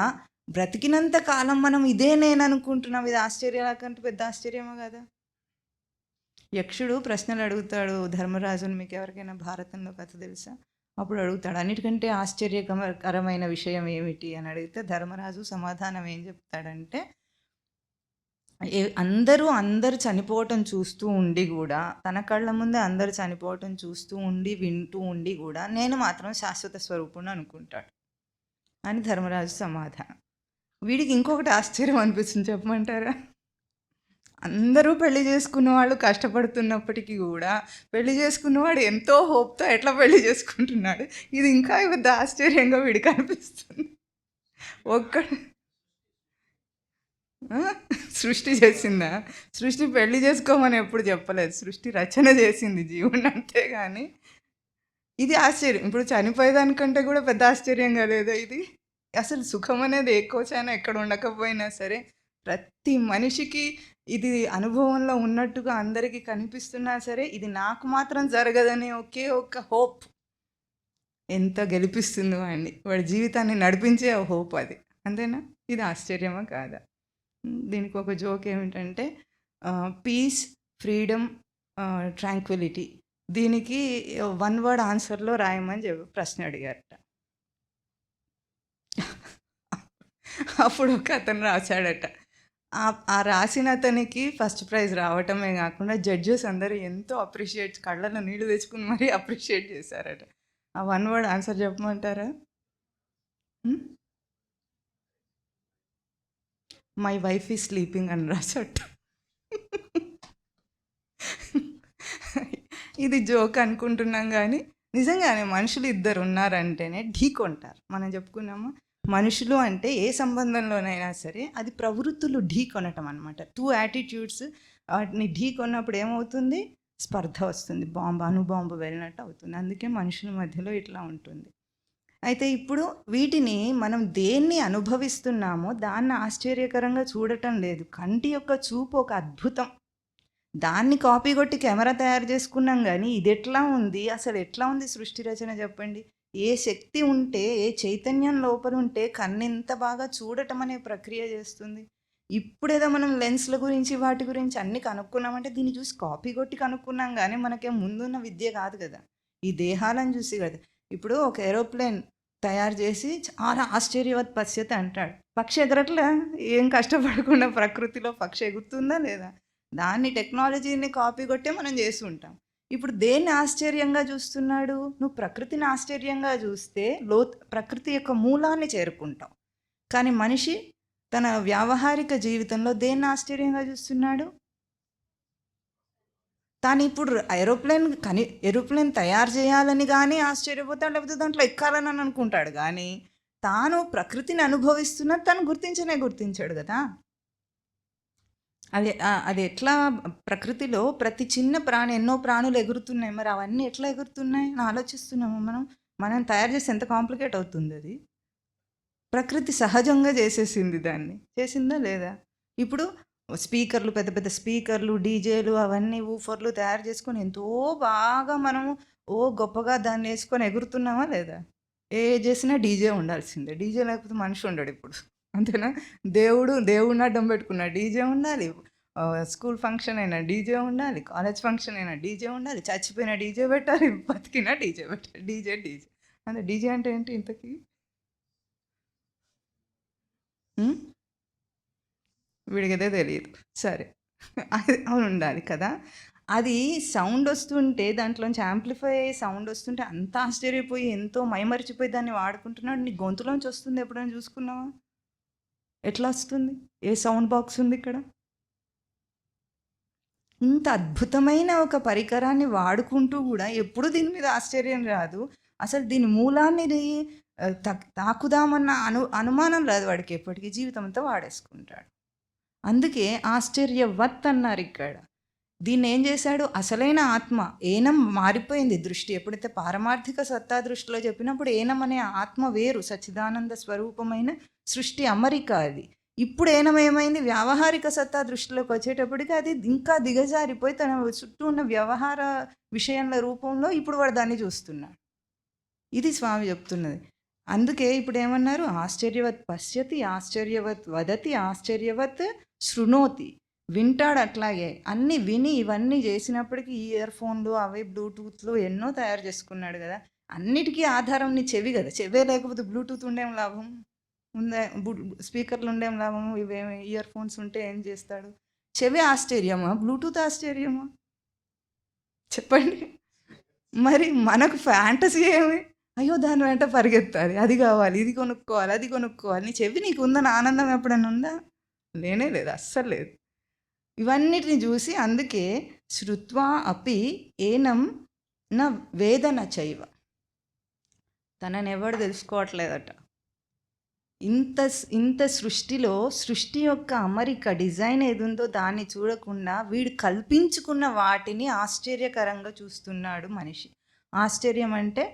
బ్రతికినంత కాలం మనం ఇదే నేను అనుకుంటున్నాం. ఇది ఆశ్చర్యాలకంటే పెద్ద ఆశ్చర్యమో కదా. యక్షుడు ప్రశ్నలు అడుగుతాడు ధర్మరాజుని, మీకు ఎవరికైనా భారతంలో కథ తెలుసా? అప్పుడు అడుగుతాడు, అన్నిటికంటే ఆశ్చర్యకరమైన విషయం ఏమిటి అని అడిగితే ధర్మరాజు సమాధానం ఏం చెప్తాడంటే, అందరూ చనిపోవటం చూస్తూ ఉండి కూడా, తన కళ్ళ ముందే అందరూ చనిపోవటం చూస్తూ ఉండి వింటూ ఉండి కూడా నేను మాత్రం శాశ్వత స్వరూపుణ్ణి అనుకుంటాడు అని ధర్మరాజు సమాధానం. వీడికి ఇంకొకటి ఆశ్చర్యం అనిపిస్తుంది, చెప్పమంటారా? అందరూ పెళ్లి చేసుకున్న వాళ్ళు కష్టపడుతున్నప్పటికీ కూడా పెళ్లి చేసుకున్నవాడు ఎంతో హోప్తో ఎట్లా పెళ్లి చేసుకుంటున్నాడు. ఇది ఇంకా పెద్ద ఆశ్చర్యంగా వీడికి అనిపిస్తుంది. సృష్టి చేసిందా? సృష్టి పెళ్లి చేసుకోమని ఎప్పుడు చెప్పలేదు, సృష్టి రచన చేసింది జీవుని, అంతేగాని ఇది ఆశ్చర్యం. ఇప్పుడు చనిపోయేదానికంటే కూడా పెద్ద ఆశ్చర్యంగా లేదా ఇది? అసలు సుఖం అనేది ఎక్కువచైనా ఎక్కడ ఉండకపోయినా సరే ప్రతి మనిషికి ఇది అనుభవంలో ఉన్నట్టుగా అందరికీ కనిపిస్తున్నా సరే ఇది నాకు మాత్రం జరగదనే ఒకే ఒక్క హోప్ ఎంత గెలిపిస్తుందో వాడిని, వాడి జీవితాన్ని నడిపించే హోప్ అది. అంతేనా? ఇది ఆశ్చర్యమా కాదా? దీనికి ఒక జోక్ ఏమిటంటే, పీస్, ఫ్రీడమ్, ట్రాంక్విలిటీ, దీనికి 1 వర్డ్ ఆన్సర్లో రాయమని ప్రశ్న అడిగారట. అప్పుడు ఒక అతను రాశాడట. ఆ రాసిన అతనికి ఫస్ట్ ప్రైజ్ రావటమే కాకుండా జడ్జెస్ అందరూ ఎంతో అప్రిషియేట్, కళ్ళలో నీళ్ళు తెచ్చుకుని మరీ అప్రిషియేట్ చేశారట. ఆ 1 వర్డ్ ఆన్సర్ చెప్పమంటారా? మై వైఫ్ ఈజ్ స్లీపింగ్ అని రాసట. ఇది జోక్ అనుకుంటున్నాం కానీ నిజంగానే మనుషులు ఇద్దరు ఉన్నారంటేనే ఢీకొంటారు. మనం చెప్పుకున్నాము, మనుషులు అంటే ఏ సంబంధంలోనైనా సరే అది ప్రవృత్తులు ఢీకొనటం అనమాట. 2 యాటిట్యూడ్స్ వాటిని ఢీకొన్నప్పుడు ఏమవుతుంది? స్పర్ధ వస్తుంది, అణుబాంబు వెళ్ళినట్టు అవుతుంది. అందుకే మనుషుల మధ్యలో ఇట్లా ఉంటుంది. అయితే ఇప్పుడు వీటిని మనం దేన్ని అనుభవిస్తున్నామో దాన్ని ఆశ్చర్యకరంగా చూడటం లేదు. కంటి యొక్క చూపు ఒక అద్భుతం. దాన్ని కాపీ కొట్టి కెమెరా తయారు చేసుకున్నాం కానీ ఇది ఎట్లా ఉంది, అసలు ఎట్లా ఉంది సృష్టి రచన చెప్పండి? ఏ శక్తి ఉంటే, ఏ చైతన్యం లోపల ఉంటే కన్ను ఎంత బాగా చూడటం అనే ప్రక్రియ చేస్తుంది. ఇప్పుడేదో మనం లెన్స్ల గురించి వాటి గురించి అన్నీ కనుక్కున్నామంటే దీన్ని చూసి కాపీ కొట్టి కనుక్కున్నాం కానీ మనకేం ముందున్న విద్య కాదు కదా, ఈ దేహాలను చూసి కదా. ఇప్పుడు ఒక ఏరోప్లేన్ తయారు చేసి చాలా ఆశ్చర్యవత్ పశ్యత అంటాడు. పక్షి ఎగరట్లే, ఏం కష్టపడకుండా ప్రకృతిలో పక్షి ఎగురుతుందా లేదా? దాన్ని టెక్నాలజీని కాపీ కొట్టే మనం చేసి ఉంటాం. ఇప్పుడు దేన్ని ఆశ్చర్యంగా చూస్తున్నాడు? నువ్వు ప్రకృతిని ఆశ్చర్యంగా చూస్తే ప్రకృతి యొక్క మూలాన్ని చేరుకుంటావు. కానీ మనిషి తన వ్యావహారిక జీవితంలో దేన్ని ఆశ్చర్యంగా చూస్తున్నాడు? తాను ఇప్పుడు ఏరోప్లేన్ తయారు చేయాలని కానీ ఆశ్చర్యపోతాడు, లేకపోతే దాంట్లో ఎక్కాలని అనుకుంటాడు. కానీ తాను ప్రకృతిని అనుభవిస్తున్నది తను గుర్తించాడు కదా. అది ఎట్లా? ప్రకృతిలో ప్రతి చిన్న ప్రాణి, ఎన్నో ప్రాణులు ఎగురుతున్నాయి, మరి అవన్నీ ఎట్లా ఎగురుతున్నాయి అని ఆలోచిస్తున్నాము. మనం తయారు చేసి ఎంత కాంప్లికేట్ అవుతుంది. అది ప్రకృతి సహజంగా చేసేసింది, దాన్ని చేసిందా లేదా? ఇప్పుడు స్పీకర్లు, పెద్ద పెద్ద స్పీకర్లు, డీజేలు, అవన్నీ ఊఫర్లు తయారు చేసుకొని ఎంతో బాగా మనము గొప్పగా దాన్ని వేసుకొని ఎగురుతున్నామా లేదా? ఏ చేసినా డీజే ఉండాల్సిందే, డీజే లేకపోతే మనిషి ఉండడు ఇప్పుడు, అంతేనా? దేవుడిని అడ్డం పెట్టుకున్న డీజే ఉండాలి, స్కూల్ ఫంక్షన్ అయినా డీజే ఉండాలి, కాలేజ్ ఫంక్షన్ అయినా డీజే ఉండాలి, చచ్చిపోయిన డీజే పెట్టాలి, బతికినా డీజే పెట్టాలి. డీజే అంటే డీజే అంటే ఏంటి ఇంతకీ? వీడికదే తెలియదు. సరే, అది అవును ఉండాలి కదా. అది సౌండ్ వస్తుంటే, దాంట్లోంచి యాంప్లిఫై అయ్యే సౌండ్ వస్తుంటే అంత ఆశ్చర్యపోయి ఎంతో మైమరిచిపోయి దాన్ని వాడుకుంటున్నాడు. నీ గొంతులోంచి వస్తుంది, ఎప్పుడైనా చూసుకున్నావా? ఎట్లా వస్తుంది? ఏ సౌండ్ బాక్స్ ఉంది ఇక్కడ? ఇంత అద్భుతమైన ఒక పరికరాన్ని వాడుకుంటూ కూడా ఎప్పుడు దీని మీద ఆశ్చర్యం రాదు. అసలు దీని మూలాన్ని తాకుదామన్న అనుమానం రాదు వాడికి. ఎప్పటికీ జీవితం అంతా వాడేసుకుంటాడు. అందుకే ఆశ్చర్యవత్ అన్నారు ఇక్కడ. దీన్ని ఏం చేశాడు? అసలైన ఆత్మ ఏనం మారిపోయింది దృష్టి. ఎప్పుడైతే పారమార్థిక సత్తా దృష్టిలో చెప్పినప్పుడు ఏనం అనే ఆత్మ వేరు, సచ్చిదానంద స్వరూపమైన సృష్టి అమరిక అది. ఇప్పుడు ఏమైంది, వ్యావహారిక సత్తా దృష్టిలోకి వచ్చేటప్పటికి అది ఇంకా దిగజారిపోయి తన చుట్టూ ఉన్న వ్యవహార విషయాల రూపంలో ఇప్పుడు వాడు దాన్ని చూస్తున్నాడు. ఇది స్వామి చెప్తున్నది. అందుకే ఇప్పుడు ఏమన్నారు, ఆశ్చర్యవత్ పశ్యతి, ఆశ్చర్యవత్ వదతి, ఆశ్చర్యవత్ శృణోతి. వింటాడు. అట్లాగే అన్నీ విని ఇవన్నీ చేసినప్పటికీ ఇయర్ ఫోన్లు అవి బ్లూటూత్లు ఎన్నో తయారు చేసుకున్నాడు కదా. అన్నిటికీ ఆధారం నీ చెవి కదా. చెవే లేకపోతే బ్లూటూత్ ఉండేం లాభం ఉందా, స్పీకర్లు ఉండేం లాభము, ఇవేమి ఇయర్ ఫోన్స్ ఉంటే ఏం చేస్తాడు. చెవి ఆశ్చర్యమా, బ్లూటూత్ ఆశ్చర్యమా చెప్పండి. మరి మనకు ఫ్యాంటసీ ఏమి, అయ్యో దాని వెంట పరిగెత్తాలి, అది కావాలి, ఇది కొనుక్కోవాలి, అది కొనుక్కోవాలి. నీ చెవి నీకు ఉందని ఆనందం ఎప్పుడైనా ఉందా? లేనే లేదు, అస్సలు లేదు. ఇవన్నిటిని చూసి అందుకే శృత్వా అపి ఏనం నా వేదన చైవ, తనని ఎవడు తెలుసుకోవట్లేదట. ఇంత సృష్టిలో సృష్టి యొక్క అమరిక డిజైన్ ఏది ఉందో దాన్ని చూడకుండా వీడు కల్పించుకున్న వాటిని ఆశ్చర్యకరంగా చూస్తున్నాడు మనిషి. ఆశ్చర్యం అంటే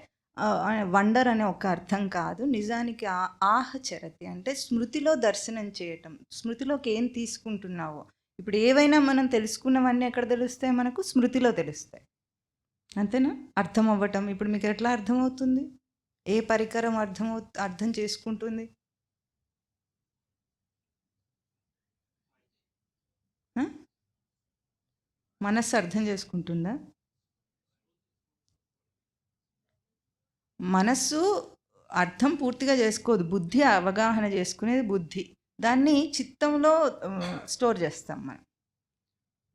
వండర్ అనే ఒక అర్థం కాదు, నిజానికి ఆహచరతి అంటే స్మృతిలో దర్శనం చేయటం. స్మృతిలోకి ఏం తీసుకుంటున్నావో, ఇప్పుడు ఏవైనా మనం తెలుసుకున్నవన్నీ ఎక్కడ తెలుస్తాయి, మనకు స్మృతిలో తెలుస్తాయి. అంతేనా? అర్థం అవ్వటం. ఇప్పుడు మీకు ఎట్లా అర్థమవుతుంది? ఏ పరికరం అర్థం చేసుకుంటుంది? మనస్సు అర్థం చేసుకుంటుందా? మనస్సు అర్థం పూర్తిగా చేసుకోదు, బుద్ధి అవగాహన చేసుకునేది బుద్ధి. దాన్ని చిత్తంలో స్టోర్ చేస్తాం మనం.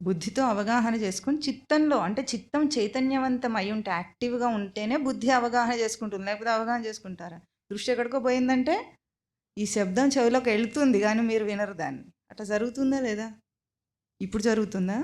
బుద్ధితో అవగాహన చేసుకుని చిత్తంలో, అంటే చిత్తం చైతన్యవంతం అయి ఉంటే, యాక్టివ్గా ఉంటేనే బుద్ధి అవగాహన చేసుకుంటుంది. లేకపోతే అవగాహన చేసుకుంటారా? దృష్టి ఎక్కడికో పోయిందంటే ఈ శబ్దం చెవిలోకి వెళ్తుంది కానీ మీరు వినరు దాన్ని. అట్లా జరుగుతుందా లేదా? ఇప్పుడు జరుగుతుందా?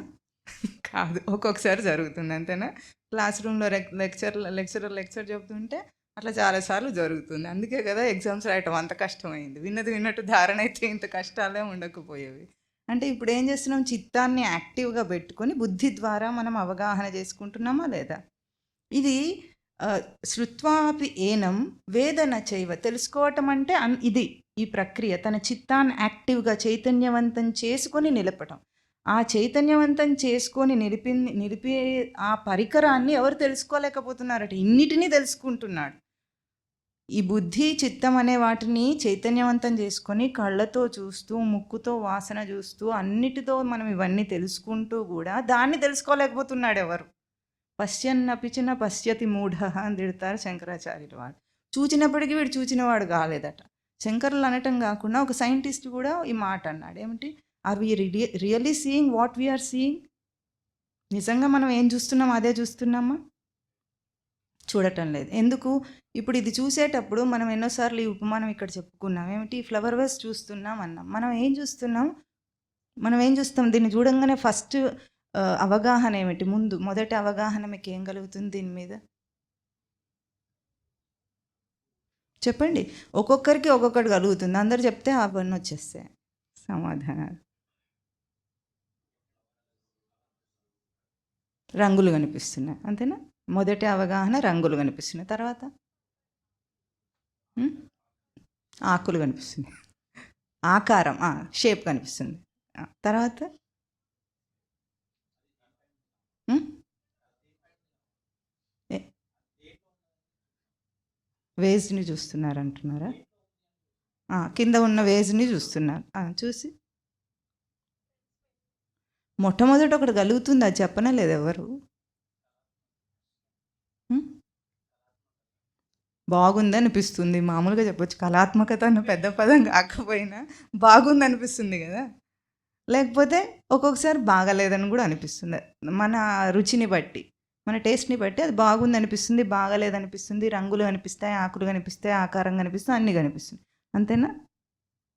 కాదు, ఒక్కొక్కసారి జరుగుతుంది. అంతేనా? క్లాస్ రూమ్లో లెక్చరర్ చెబుతుంటే అట్లా చాలాసార్లు జరుగుతుంది. అందుకే కదా ఎగ్జామ్స్ రాయటం అంత కష్టమైంది. విన్నట్టు ధారణ అయితే ఇంత కష్టాలే ఉండకపోయేవి. అంటే ఇప్పుడు ఏం చేస్తున్నాం, చిత్తాన్ని యాక్టివ్గా పెట్టుకొని బుద్ధి ద్వారా మనం అవగాహన చేసుకుంటున్నామా లేదా? ఇది శృత్వాపి ఏనం వేదన చైవ, తెలుసుకోవటం అంటే ఇది ఈ ప్రక్రియ. తన చిత్తాన్ని యాక్టివ్గా చైతన్యవంతం చేసుకొని నిలపటం. ఆ చైతన్యవంతం చేసుకొని నిలిపే ఆ పరికరాన్ని ఎవరు తెలుసుకోలేకపోతున్నారట. ఇన్నిటినీ తెలుసుకుంటున్నాడు. ఈ బుద్ధి చిత్తం అనే వాటిని చైతన్యవంతం చేసుకొని కళ్ళతో చూస్తూ, ముక్కుతో వాసన చూస్తూ, అన్నిటితో మనం ఇవన్నీ తెలుసుకుంటూ కూడా దాన్ని తెలుసుకోలేకపోతున్నాడు ఎవరు. పశ్యన్నపిచిన పశ్యతి మూఢ అని తిడతారు శంకరాచార్యులు వాడు. చూచినప్పటికీ వీడు చూచినవాడు కాలేదట. శంకరులు అనటం కాకుండా ఒక సైంటిస్ట్ కూడా ఈ మాట అన్నాడు. ఏమిటి? Are we really seeing what we're seeing? నిజంగా మనం ఏం చూస్తున్నాం అదే చూస్తున్నామా? చూడటం లేదు. ఎందుకు? ఇప్పుడు ఇది చూసేటప్పుడు మనం ఎన్నోసార్లు ఈ ఉపమానం ఇక్కడ చెప్పుకున్నాం. ఏమిటి? ఫ్లవర్ వేస్ చూస్తున్నాం అన్నాం. మనం ఏం చూస్తాం? దీన్ని చూడంగానే ఫస్ట్ అవగాహన ఏమిటి? మొదటి అవగాహన మీకు ఏం కలుగుతుంది దీని మీద చెప్పండి. ఒక్కొక్కరికి ఒక్కొక్కటి కలుగుతుంది. అందరు చెప్తే అవన్నీ వచ్చేస్తాయి సమాధానాలు. రంగులు కనిపిస్తున్నాయి, అంతేనా? మొదటి అవగాహన రంగులు కనిపిస్తున్నాయి. తర్వాత ఆకులు కనిపిస్తున్నాయి, ఆకారం షేప్ కనిపిస్తుంది. తర్వాత వేజ్ని చూస్తున్నారు అంటున్నారా? కింద ఉన్న వేజ్ని చూస్తున్నారు. చూసి మొట్టమొదటి ఒకటి కలుగుతుంది, అది చెప్పనే లేదు ఎవరు. బాగుంది అనిపిస్తుంది, మామూలుగా చెప్పొచ్చు. కళాత్మకత అన్న పెద్ద పదం కాకపోయినా బాగుంది అనిపిస్తుంది కదా. లేకపోతే ఒక్కొక్కసారి బాగాలేదని కూడా అనిపిస్తుంది. మన రుచిని బట్టి, మన టేస్ట్ని బట్టి అది బాగుంది అనిపిస్తుంది, బాగాలేదనిపిస్తుంది. రంగులు కనిపిస్తాయి, ఆకులు కనిపిస్తాయి, ఆకారం కనిపిస్తాయి, అన్నీ కనిపిస్తుంది. అంతేనా?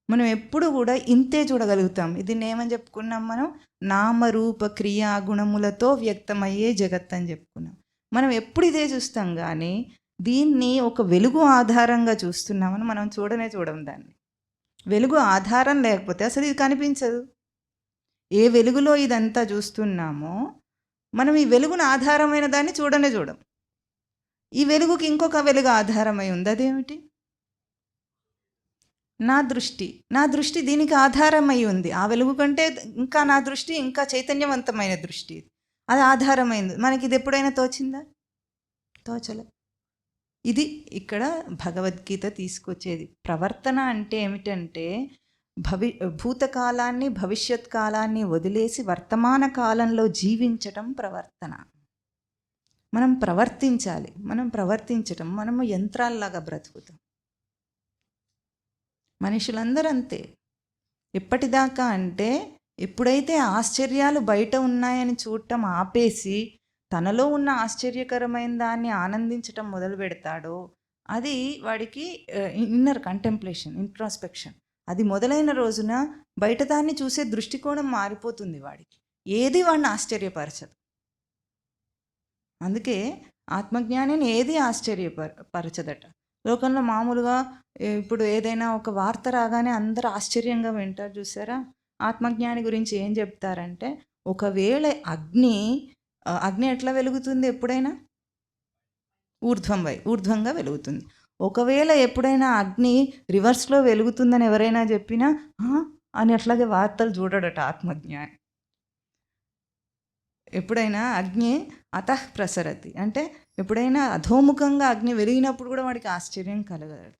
మనం ఎప్పుడు కూడా ఇంతే చూడగలుగుతాం. ఇది ఏమని చెప్పుకున్నాం మనం? నామరూప క్రియా గుణములతో వ్యక్తమయ్యే జగత్ అని చెప్పుకున్నాం. మనం ఎప్పుడు ఇదే చూస్తాం కానీ దీన్ని ఒక వెలుగు ఆధారంగా చూస్తున్నామని మనం చూడం దాన్ని. వెలుగు ఆధారం లేకపోతే అసలు ఇది కనిపించదు. ఏ వెలుగులో ఇదంతా చూస్తున్నామో మనం ఈ వెలుగును ఆధారమైన దాన్ని చూడం. ఈ వెలుగుకి ఇంకొక వెలుగు ఆధారమై ఉంది. అదేమిటి? నా దృష్టి దీనికి ఆధారమై ఉంది. ఆ వెలుగు కంటే ఇంకా నా దృష్టి ఇంకా చైతన్యవంతమైన దృష్టి, అది ఆధారమైంది. మనకి ఇది ఎప్పుడైనా తోచిందా? తోచలే. ఇది ఇక్కడ భగవద్గీత తీసుకొచ్చేది. ప్రవర్తన అంటే ఏమిటంటే భూతకాలాన్ని భవిష్యత్ కాలాన్ని వదిలేసి వర్తమాన కాలంలో జీవించటం ప్రవర్తన. మనం ప్రవర్తించాలి. మనం ప్రవర్తించటం, మనము యంత్రాల్లాగా బ్రతుకుతాం. మనుషులందరూ అంతే. ఎప్పటిదాకా అంటే ఎప్పుడైతే ఆశ్చర్యాలు బయట ఉన్నాయని చూడటం ఆపేసి తనలో ఉన్న ఆశ్చర్యకరమైన దాన్ని ఆనందించటం మొదలు పెడతాడో అది వాడికి ఇన్నర్ కంటెంప్లేషన్, ఇంట్రాస్పెక్షన్. అది మొదలైన రోజున బయట దాన్ని చూసే దృష్టికోణం మారిపోతుంది వాడికి. ఏది వాడిని ఆశ్చర్యపరచదు. అందుకే ఆత్మజ్ఞానిని ఏది ఆశ్చర్యపరచదట. లోకంలో మామూలుగా ఇప్పుడు ఏదైనా ఒక వార్త రాగానే అందరూ ఆశ్చర్యంగా వింటారు చూసారా? ఆత్మజ్ఞాని గురించి ఏం చెప్తారంటే, ఒకవేళ అగ్ని ఎట్లా వెలుగుతుంది? ఎప్పుడైనా ఊర్ధ్వంగా వెలుగుతుంది. ఒకవేళ ఎప్పుడైనా అగ్ని రివర్స్లో వెలుగుతుందని ఎవరైనా చెప్పినా అని అట్లాగే వార్తలు చూడడట ఆత్మజ్ఞాని. ఎప్పుడైనా అగ్ని అతః ప్రసరతి అంటే ఎప్పుడైనా అధోముఖంగా అగ్ని వెలిగినప్పుడు కూడా వాడికి ఆశ్చర్యం కలగదు.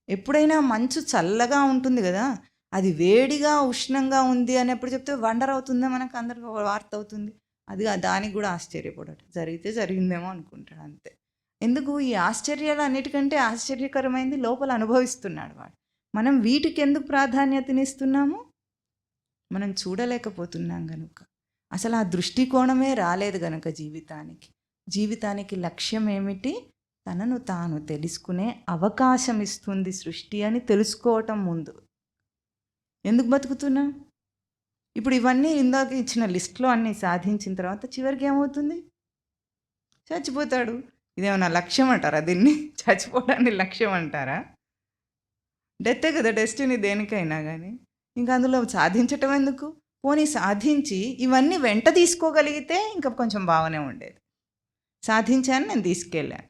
ఎప్పుడైనా మంచు చల్లగా ఉంటుంది కదా, అది వేడిగా ఉష్ణంగా ఉంది అని ఎప్పుడు చెప్తే వండర్ అవుతుందా? మనకు అందరికి వార్త అవుతుంది. అది దానికి కూడా ఆశ్చర్యపడట. జరిగితే జరిగిందేమో అనుకుంటాడు అంతే. ఎందుకు? ఈ ఆశ్చర్యాలు అన్నిటికంటే ఆశ్చర్యకరమైంది లోపల అనుభవిస్తున్నాడు వాడు. మనం వీటికి ఎందుకు ప్రాధాన్యతనిస్తున్నాము? మనం చూడలేకపోతున్నాం కనుక. అసలు ఆ దృష్టికోణమే రాలేదు కనుక జీవితానికి లక్ష్యం ఏమిటి? తనను తాను తెలుసుకునే అవకాశం ఇస్తుంది సృష్టి అని తెలుసుకోవటం ముందు. ఎందుకు బతుకుతున్నాం? ఇప్పుడు ఇవన్నీ ఇందాక ఇచ్చిన లిస్ట్లో అన్నీ సాధించిన తర్వాత చివరికి ఏమవుతుంది? చచ్చిపోతాడు. ఇదేమన్నా లక్ష్యం అంటారా? దీన్ని చచ్చిపోవడాన్ని లక్ష్యం అంటారా? డెత్తే కదా డెస్టినీ దేనికైనా కానీ. ఇంకా అందులో సాధించటం ఎందుకు? పోనీ సాధించి ఇవన్నీ వెంట తీసుకోగలిగితే ఇంకా కొంచెం బాగానే ఉండేది. సాధించాను, నేను తీసుకెళ్ళాను,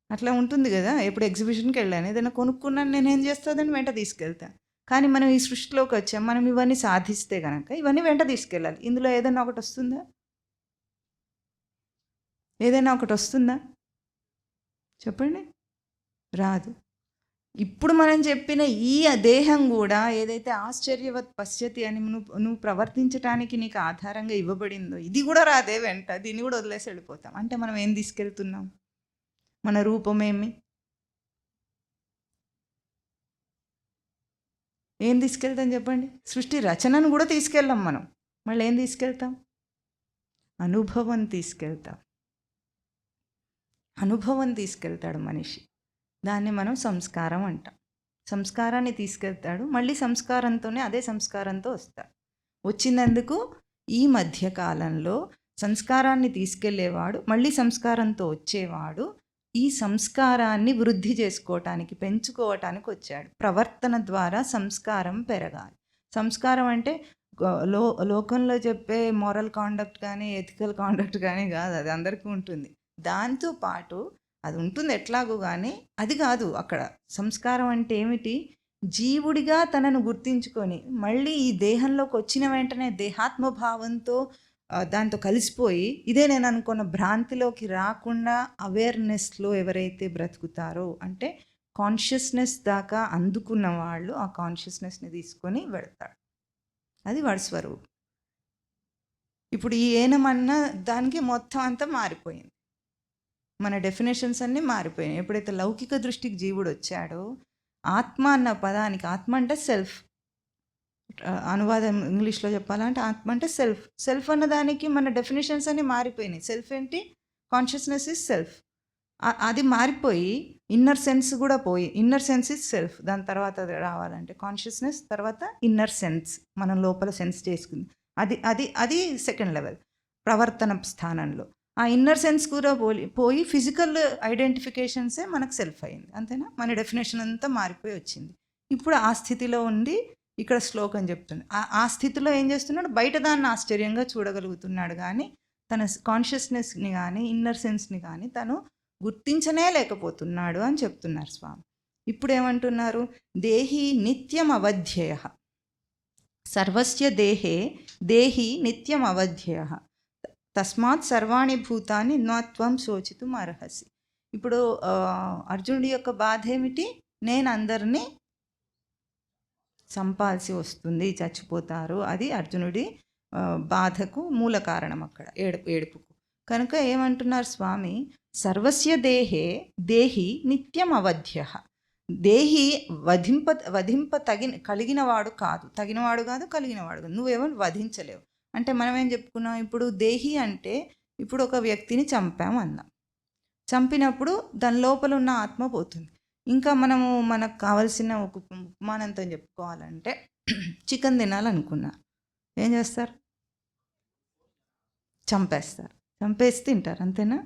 అట్లా ఉంటుంది కదా. ఎప్పుడు ఎగ్జిబిషన్కి వెళ్ళాను, ఏదైనా కొనుక్కున్నాను, నేనేం చేస్తాదని వెంట తీసుకెళ్తాను. కానీ మనం ఈ సృష్టిలోకి వచ్చాం, మనం ఇవన్నీ సాధిస్తే కనుక ఇవన్నీ వెంట తీసుకెళ్ళాలి. ఇందులో ఏదైనా ఒకటి వస్తుందా? ఏదైనా ఒకటి వస్తుందా చెప్పండి? రాదు. ఇప్పుడు మనం చెప్పిన ఈ దేహం కూడా ఏదైతే ఆశ్చర్యవత్ పశ్యతి అని నువ్వు ప్రవర్తించడానికి నీకు ఆధారంగా ఇవ్వబడిందో ఇది కూడా రాదే వెంట. దీన్ని కూడా వదిలేసి వెళ్ళిపోతాం. అంటే మనం ఏం తీసుకెళ్తున్నాం? మన రూపమేమి? ఏం తీసుకెళ్తాం చెప్పండి? సృష్టి రచనను కూడా తీసుకెళ్ళాం మనం. మళ్ళీ ఏం తీసుకెళ్తాం? అనుభవం తీసుకెళ్తాం. అనుభవం తీసుకెళ్తాడు మనిషి. దాన్ని మనం సంస్కారం అంటాం. సంస్కారాన్ని తీసుకెళ్తాడు, మళ్ళీ సంస్కారంతోనే అదే సంస్కారంతో వస్తాడు. వచ్చినందుకు ఈ మధ్యకాలంలో సంస్కారాన్ని తీసుకెళ్లేవాడు మళ్ళీ సంస్కారంతో వచ్చేవాడు ఈ సంస్కారాన్ని వృద్ధి చేసుకోవటానికి, పెంచుకోవటానికి వచ్చాడు. ప్రవర్తన ద్వారా సంస్కారం పెరగాలి. సంస్కారం అంటే లోకంలో చెప్పే మోరల్ కాండక్ట్ కానీ ఎథికల్ కాండక్ట్ కానీ కాదు, అది అందరికీ ఉంటుంది. దాంతోపాటు అది ఉంటుంది ఎట్లాగో, కానీ అది కాదు. అక్కడ సంస్కారం అంటే ఏమిటి? జీవుడిగా తనను గుర్తించుకొని మళ్ళీ ఈ దేహంలోకి వచ్చిన వెంటనే దేహాత్మభావంతో దాంతో కలిసిపోయి ఇదే నేను అనుకున్న భ్రాంతిలోకి రాకుండా అవేర్నెస్లో ఎవరైతే బ్రతుకుతారో, అంటే కాన్షియస్నెస్ దాకా అందుకున్న వాళ్ళు ఆ కాన్షియస్నెస్ని తీసుకొని వెళతాడు. అది వాడి స్వరూపం. ఇప్పుడు ఈ ఏనమన్న దానికి మొత్తం అంతా మారిపోయింది. మన డెఫినేషన్స్ అన్నీ మారిపోయినాయి. ఎప్పుడైతే లౌకిక దృష్టికి జీవుడు వచ్చాడో, ఆత్మ అన్న పదానికి, ఆత్మ అంటే సెల్ఫ్, అనువాదం ఇంగ్లీష్లో చెప్పాలంటే ఆత్మ అంటే సెల్ఫ్. సెల్ఫ్ అన్న దానికి మన డెఫినేషన్స్ అన్నీ మారిపోయినాయి. సెల్ఫ్ ఏంటి? Consciousness is self. అది మారిపోయి ఇన్నర్ సెన్స్ కూడా పోయి, ఇన్నర్ సెన్స్ ఇస్ సెల్ఫ్. దాని తర్వాత రావాలంటే కాన్షియస్నెస్, తర్వాత ఇన్నర్ సెన్స్, మనం లోపల సెన్స్ చేసుకుంది. అది అది అది సెకండ్ లెవెల్ ప్రవర్తన స్థానంలో. ఆ ఇన్నర్ సెన్స్ కూడా పోయి ఫిజికల్ ఐడెంటిఫికేషన్సే మనకు సెల్ఫ్ అయింది. అంతేనా? మన డెఫినేషన్ అంతా మారిపోయి వచ్చింది. ఇప్పుడు ఆ స్థితిలో ఉండి ఇక్కడ శ్లోకం చెప్తుంది. ఆ స్థితిలో ఏం చేస్తున్నాడు? బయట దాన్ని ఆశ్చర్యంగా చూడగలుగుతున్నాడు, కానీ తన కాన్షియస్నెస్ని కానీ ఇన్నర్ సెన్స్ని కానీ తను గుర్తించనే లేకపోతున్నాడు అని చెప్తున్నారు స్వామి. ఇప్పుడు ఏమంటున్నారు? దేహి నిత్యం అవధ్యయ, సర్వస్య దేహే దేహి నిత్యం అవధ్యయ, తస్మాత్ సర్వాణి భూతాన్ని నత్వం శోచితుం అర్హసి. ఇప్పుడు అర్జునుడి యొక్క బాధ ఏమిటి? నేను అందరినీ చంపాల్సి వస్తుంది, చచ్చిపోతారు. అది అర్జునుడి బాధకు మూల కారణం, అక్కడ ఏడుపుకు. కనుక ఏమంటున్నారు స్వామి? సర్వస్య దేహే దేహి నిత్యం అవధ్య. దేహి వధింప కలిగినవాడు కాదు, తగినవాడు కాదు, కలిగినవాడు కాదు. నువ్వేమో వధించలేవు. అంటే మనం ఏం చెప్పుకున్నాం? ఇప్పుడు దేహి అంటే ఇప్పుడు ఒక వ్యక్తిని చంపామన్నాం. చంపినప్పుడు దాని లోపల ఉన్న ఆత్మ పోతుంది. ఇంకా మనకు కావలసిన ఒక ఉపమానంతో చెప్పుకోవాలంటే, చికెన్ తినాలనుకున్నారు, ఏం చేస్తారు? చంపేస్తారు, చంపేసి తింటారు, అంతేనా?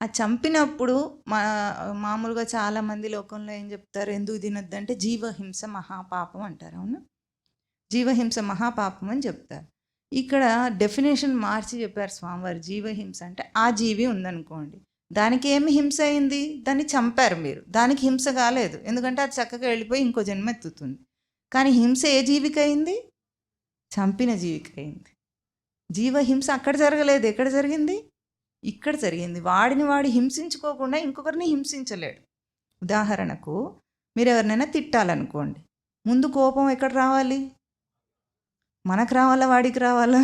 ఆ చంపినప్పుడు మామూలుగా చాలామంది లోకంలో ఏం చెప్తారు? ఎందుకు తినొద్దంటే జీవహింస మహాపాపం అంటారు. అవును, జీవహింస మహాపాపం అని చెప్తారు. ఇక్కడ డెఫినేషన్ మార్చి చెప్పారు స్వామివారు. జీవహింస అంటే ఆ జీవి ఉందనుకోండి, దానికి ఏమి హింస అయింది? దాన్ని చంపారు మీరు, దానికి హింస కాలేదు, ఎందుకంటే అది చక్కగా వెళ్ళిపోయి ఇంకో జన్మ ఎత్తుతుంది. కానీ హింస ఏ జీవికి అయింది? చంపిన జీవికి అయింది. జీవహింస అక్కడ జరగలేదు, ఎక్కడ జరిగింది? ఇక్కడ జరిగింది. వాడు హింసించుకోకుండా ఇంకొకరిని హింసించలేడు. ఉదాహరణకు మీరు ఎవరినైనా తిట్టాలనుకోండి, ముందు కోపం ఎక్కడ రావాలి? మనకు రావాలా, వాడికి రావాలా?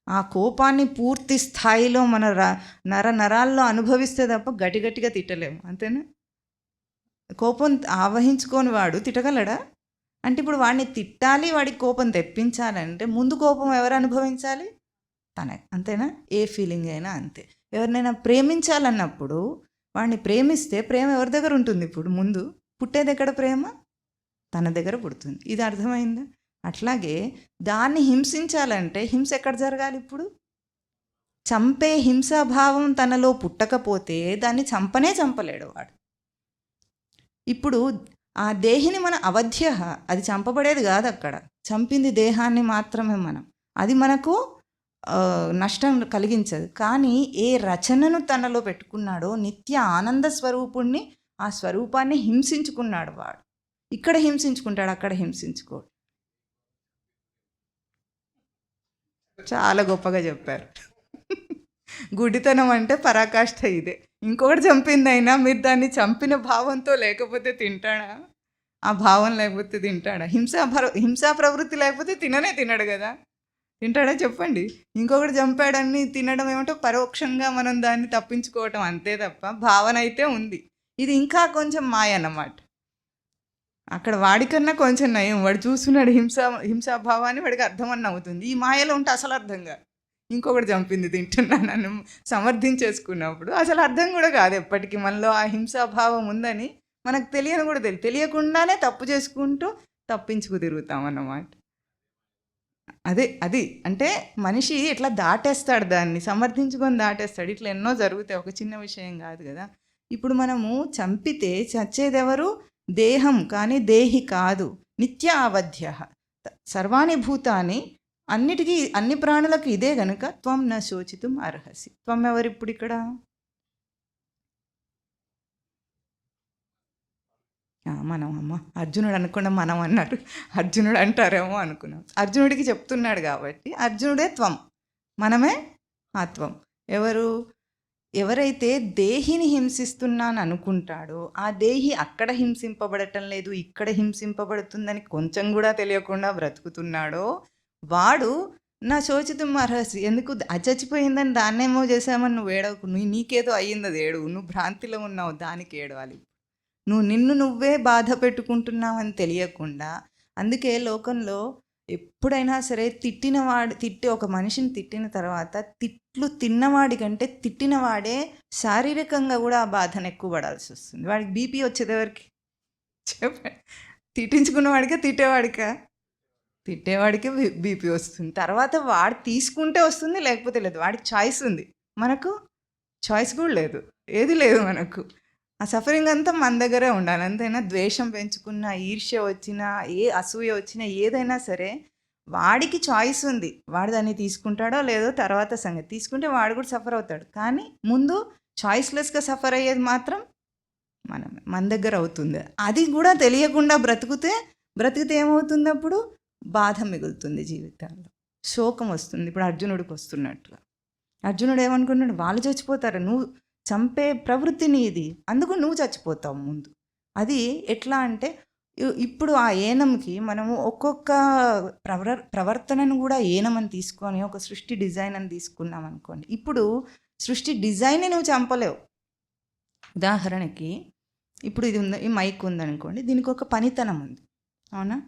ఆ కోపాన్ని పూర్తి స్థాయిలో మన నరాల్లో అనుభవిస్తే తప్ప గట్టిగా తిట్టలేము, అంతేనా? కోపం ఆవహించుకొని వాడు తిట్టగలడా? అంటే ఇప్పుడు వాడిని తిట్టాలి, వాడికి కోపం తెప్పించాలంటే ముందు కోపం ఎవరు అనుభవించాలి? తనే, అంతేనా? ఏ ఫీలింగ్ అయినా అంతే. ఎవరినైనా ప్రేమించాలన్నప్పుడు వాడిని ప్రేమిస్తే ప్రేమ ఎవరి దగ్గర ఉంటుంది? ఇప్పుడు ముందు పుట్టేది ఎక్కడ? ప్రేమ తన దగ్గర పుడుతుంది. ఇది అర్థమైందా? అట్లాగే దాన్ని హింసించాలంటే హింస ఎక్కడ జరగాలి? ఇప్పుడు చంపే హింసాభావం తనలో పుట్టకపోతే దాన్ని చంపలేడు వాడు. ఇప్పుడు ఆ దేహిని మన అవధ్య, అది చంపబడేది కాదు, అక్కడ చంపింది దేహాన్ని మాత్రమే మనం. అది మనకు నష్టం కలిగించదు. కానీ ఏ రచనను తనలో పెట్టుకున్నాడో నిత్య ఆనంద స్వరూపుణ్ణి, ఆ స్వరూపాన్ని హింసించుకున్నాడు వాడు. ఇక్కడ హింసించుకుంటాడు, అక్కడ హింసించుకోడు. చాలా గొప్పగా చెప్పారు. గుడితనం అంటే పరాకాష్ఠ ఇదే. ఇంకొకటి చంపిందైనా మీరు దాన్ని చంపిన భావంతో లేకపోతే తింటాడా? ఆ భావం లేకపోతే తింటాడా? హింసా ప్రవృత్తి లేకపోతే తినడు కదా. తింటాడా చెప్పండి? ఇంకొకటి చంపాడని తినడం ఏమంటే పరోక్షంగా మనం దాన్ని తప్పించుకోవటం, అంతే తప్ప భావన అయితే ఉంది. ఇది ఇంకా కొంచెం మాయ అన్నమాట. అక్కడ వాడికన్నా కొంచెం నయం, వాడు చూస్తున్నాడు హింసాభావాన్ని, వాడికి అర్థమని అవుతుంది. ఈ మాయలో ఉంటే అసలు అర్థంగా ఇంకొకటి చంపింది తింటున్నా నన్ను సమర్థించేసుకున్నప్పుడు అసలు అర్థం కూడా కాదు. ఎప్పటికీ మనలో ఆ హింసాభావం ఉందని మనకు తెలియని కూడా తెలియకుండానే తప్పు చేసుకుంటూ తప్పించుకు తిరుగుతాం అన్నమాట. అది అంటే మనిషి ఇట్లా దాటేస్తాడు, దాన్ని సమర్థించుకొని దాటేస్తాడు. ఇట్లా ఎన్నో జరుగుతాయి, ఒక చిన్న విషయం కాదు కదా. ఇప్పుడు మనము చంపితే చచ్చేదెవరు? దేహం, కానీ దేహి కాదు. నిత్య అవధ్య సర్వాణి భూతాన్ని, అన్నిటికీ అన్ని ప్రాణులకు ఇదే గనుక త్వం న శోచితుం అర్హసి. త్వం ఎవరు ఇప్పుడు ఇక్కడ? మనం అమ్మ అర్జునుడు అనుకున్న మనం అన్నారు, అర్జునుడు అంటారేమో అనుకున్నాం. అర్జునుడికి చెప్తున్నాడు కాబట్టి అర్జునుడే త్వం, మనమే ఆత్వం. ఎవరైతే దేహిని హింసిస్తున్నాను అనుకుంటాడో ఆ దేహి అక్కడ హింసింపబడటం లేదు, ఇక్కడ హింసింపబడుతుందని కొంచెం కూడా తెలియకుండా బ్రతుకుతున్నాడో వాడు నా శోచితం అర్హసి. ఎందుకు చచ్చిపోయిందని దాన్నేమో చేసామని నువ్వు ఏడవకు, నీకేదో అయ్యింది, అది ఏడువు. నువ్వు భ్రాంతిలో ఉన్నావు, దానికి ఏడవాలి. నిన్ను నువ్వే బాధ పెట్టుకుంటున్నావని తెలియకుండా. అందుకే లోకంలో ఎప్పుడైనా సరే తిట్టి ఒక మనిషిని తిట్టిన తర్వాత తిట్లు తిన్నవాడి కంటే తిట్టినవాడే శారీరకంగా కూడా ఆ బాధను ఎక్కువ పడాల్సి వస్తుంది. వాడికి బీపీ వచ్చేది ఎవరికి చెప్పండి? తిట్టించుకున్నవాడికా తిట్టేవాడికి బీపీ వస్తుంది. తర్వాత వాడు తీసుకుంటే వస్తుంది, లేకపోతే లేదు. వాడికి చాయిస్ ఉంది, మనకు చాయిస్ కూడా లేదు, ఏది లేదు మనకు. ఆ సఫరింగ్ అంతా మన దగ్గరే ఉండాలి, అంతేనా? ద్వేషం పెంచుకున్న, ఈర్ష్య వచ్చినా, ఏ అసూయ వచ్చినా, ఏదైనా సరే వాడికి చాయిస్ ఉంది. వాడు దాన్ని తీసుకుంటాడో లేదో తర్వాత సంగతి. తీసుకుంటే వాడు కూడా సఫర్ అవుతాడు. కానీ ముందు చాయిస్లెస్గా సఫర్ అయ్యేది మాత్రం మన దగ్గర అవుతుంది. అది కూడా తెలియకుండా బ్రతికితే ఏమవుతుంది? అప్పుడు బాధ మిగులుతుంది జీవితాల్లో, శోకం వస్తుంది. ఇప్పుడు అర్జునుడికి వస్తున్నట్టుగా. అర్జునుడు ఏమనుకున్నాడు? వాళ్ళు చచ్చిపోతారు, నువ్వు చంపే ప్రవృత్తిని ఇది, అందుకు నువ్వు చచ్చిపోతావు ముందు. అది ఎట్లా అంటే ఇప్పుడు ఆ ఏనంకి మనము ఒక్కొక్క ప్రవర్తనను కూడా ఏనమని తీసుకొని ఒక సృష్టి డిజైన్ అని తీసుకున్నాం అనుకోండి. ఇప్పుడు సృష్టి డిజైన్ని నువ్వు చంపలేవు. ఉదాహరణకి ఇప్పుడు ఇది ఉంది, ఈ మైక్ ఉందనుకోండి, దీనికి ఒక పనితనం ఉంది, అవునా?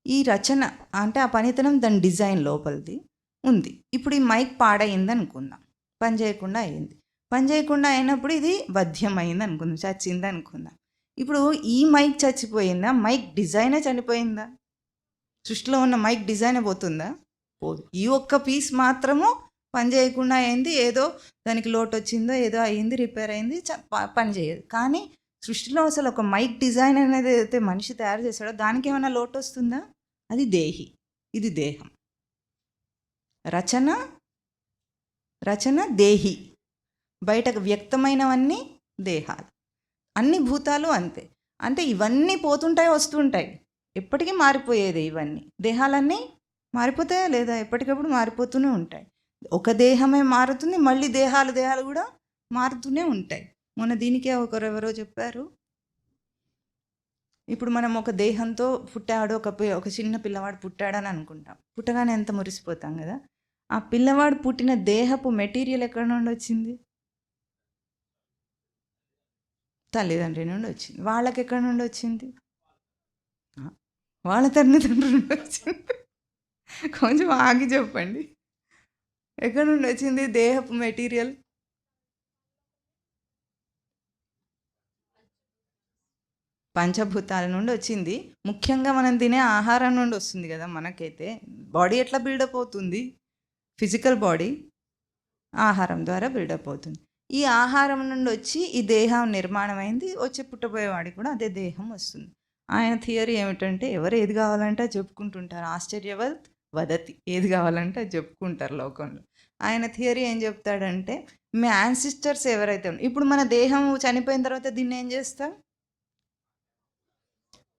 ఈ రచన అంటే ఆ పనితనం దాని డిజైన్ లోపలిది ఉంది. ఇప్పుడు ఈ మైక్ పాడైంది అనుకుందాం, పని చేయకుండా అయింది. పని చేయకుండా అయినప్పుడు ఇది వధ్యం అయింది అనుకుందాం, చచ్చింది అనుకుందాం. ఇప్పుడు ఈ మైక్ చచ్చిపోయిందా? మైక్ డిజైనే చనిపోయిందా? సృష్టిలో ఉన్న మైక్ డిజైనే పోతుందా? పోదు. ఈ ఒక్క పీస్ మాత్రము పని చేయకుండా అయింది, ఏదో దానికి లోటు వచ్చిందో ఏదో అయింది, రిపేర్ అయింది, పని చేయదు. కానీ సృష్టిలో అసలు ఒక మైక్ డిజైన్ అనేది అయితే మనిషి తయారు చేశాడో దానికి ఏమైనా లోటు వస్తుందా? అది దేహి, ఇది దేహం. రచన దేహి, బయటకు వ్యక్తమైనవన్నీ దేహాలు. అన్ని భూతాలు అంతే. అంటే ఇవన్నీ పోతుంటాయి, వస్తుంటాయి, ఎప్పటికీ మారిపోయేది. ఇవన్నీ దేహాలన్నీ మారిపోతాయా లేదా? ఎప్పటికప్పుడు మారిపోతూనే ఉంటాయి. ఒక దేహమే మారుతుంది, మళ్ళీ దేహాలు కూడా మారుతూనే ఉంటాయి. మొన్న దీనికే ఒకరెవరో చెప్పారు, ఇప్పుడు మనం ఒక దేహంతో పుట్టాడు, ఒక చిన్న పిల్లవాడు పుట్టాడని అనుకుంటాం. పుట్టగానే ఎంత మురిసిపోతాం కదా. ఆ పిల్లవాడు పుట్టిన దేహపు మెటీరియల్ ఎక్కడి నుండి వచ్చింది? తల్లిదండ్రి నుండి వచ్చింది. వాళ్ళకి ఎక్కడి నుండి వచ్చింది? వాళ్ళ తల్లిదండ్రుల నుండి వచ్చింది. కొంచెం ఆగి చెప్పండి, ఎక్కడి నుండి వచ్చింది దేహపు మెటీరియల్? పంచభూతాల నుండి వచ్చింది. ముఖ్యంగా మనం తినే ఆహారం నుండి వస్తుంది కదా. మనకైతే బాడీ ఎట్లా బిల్డప్ అవుతుంది? ఫిజికల్ బాడీ ఆహారం ద్వారా బిల్డప్ అవుతుంది. ఈ ఆహారం నుండి వచ్చి ఈ దేహం నిర్మాణం అయింది. వచ్చి పుట్టబోయేవాడికి కూడా అదే దేహం వస్తుంది. ఆయన థియరీ ఏమిటంటే, ఎవరు ఏది కావాలంటే చెప్పుకుంటుంటారు. ఆశ్చర్యవత్ వదతి, ఏది కావాలంటే అది చెప్పుకుంటారు లోకంలో. ఆయన థియరీ ఏం చెప్తాడంటే, మీ యాన్సిస్టర్స్ ఎవరైతే ఇప్పుడు మన దేహం చనిపోయిన తర్వాత దీన్ని ఏం చేస్తాం?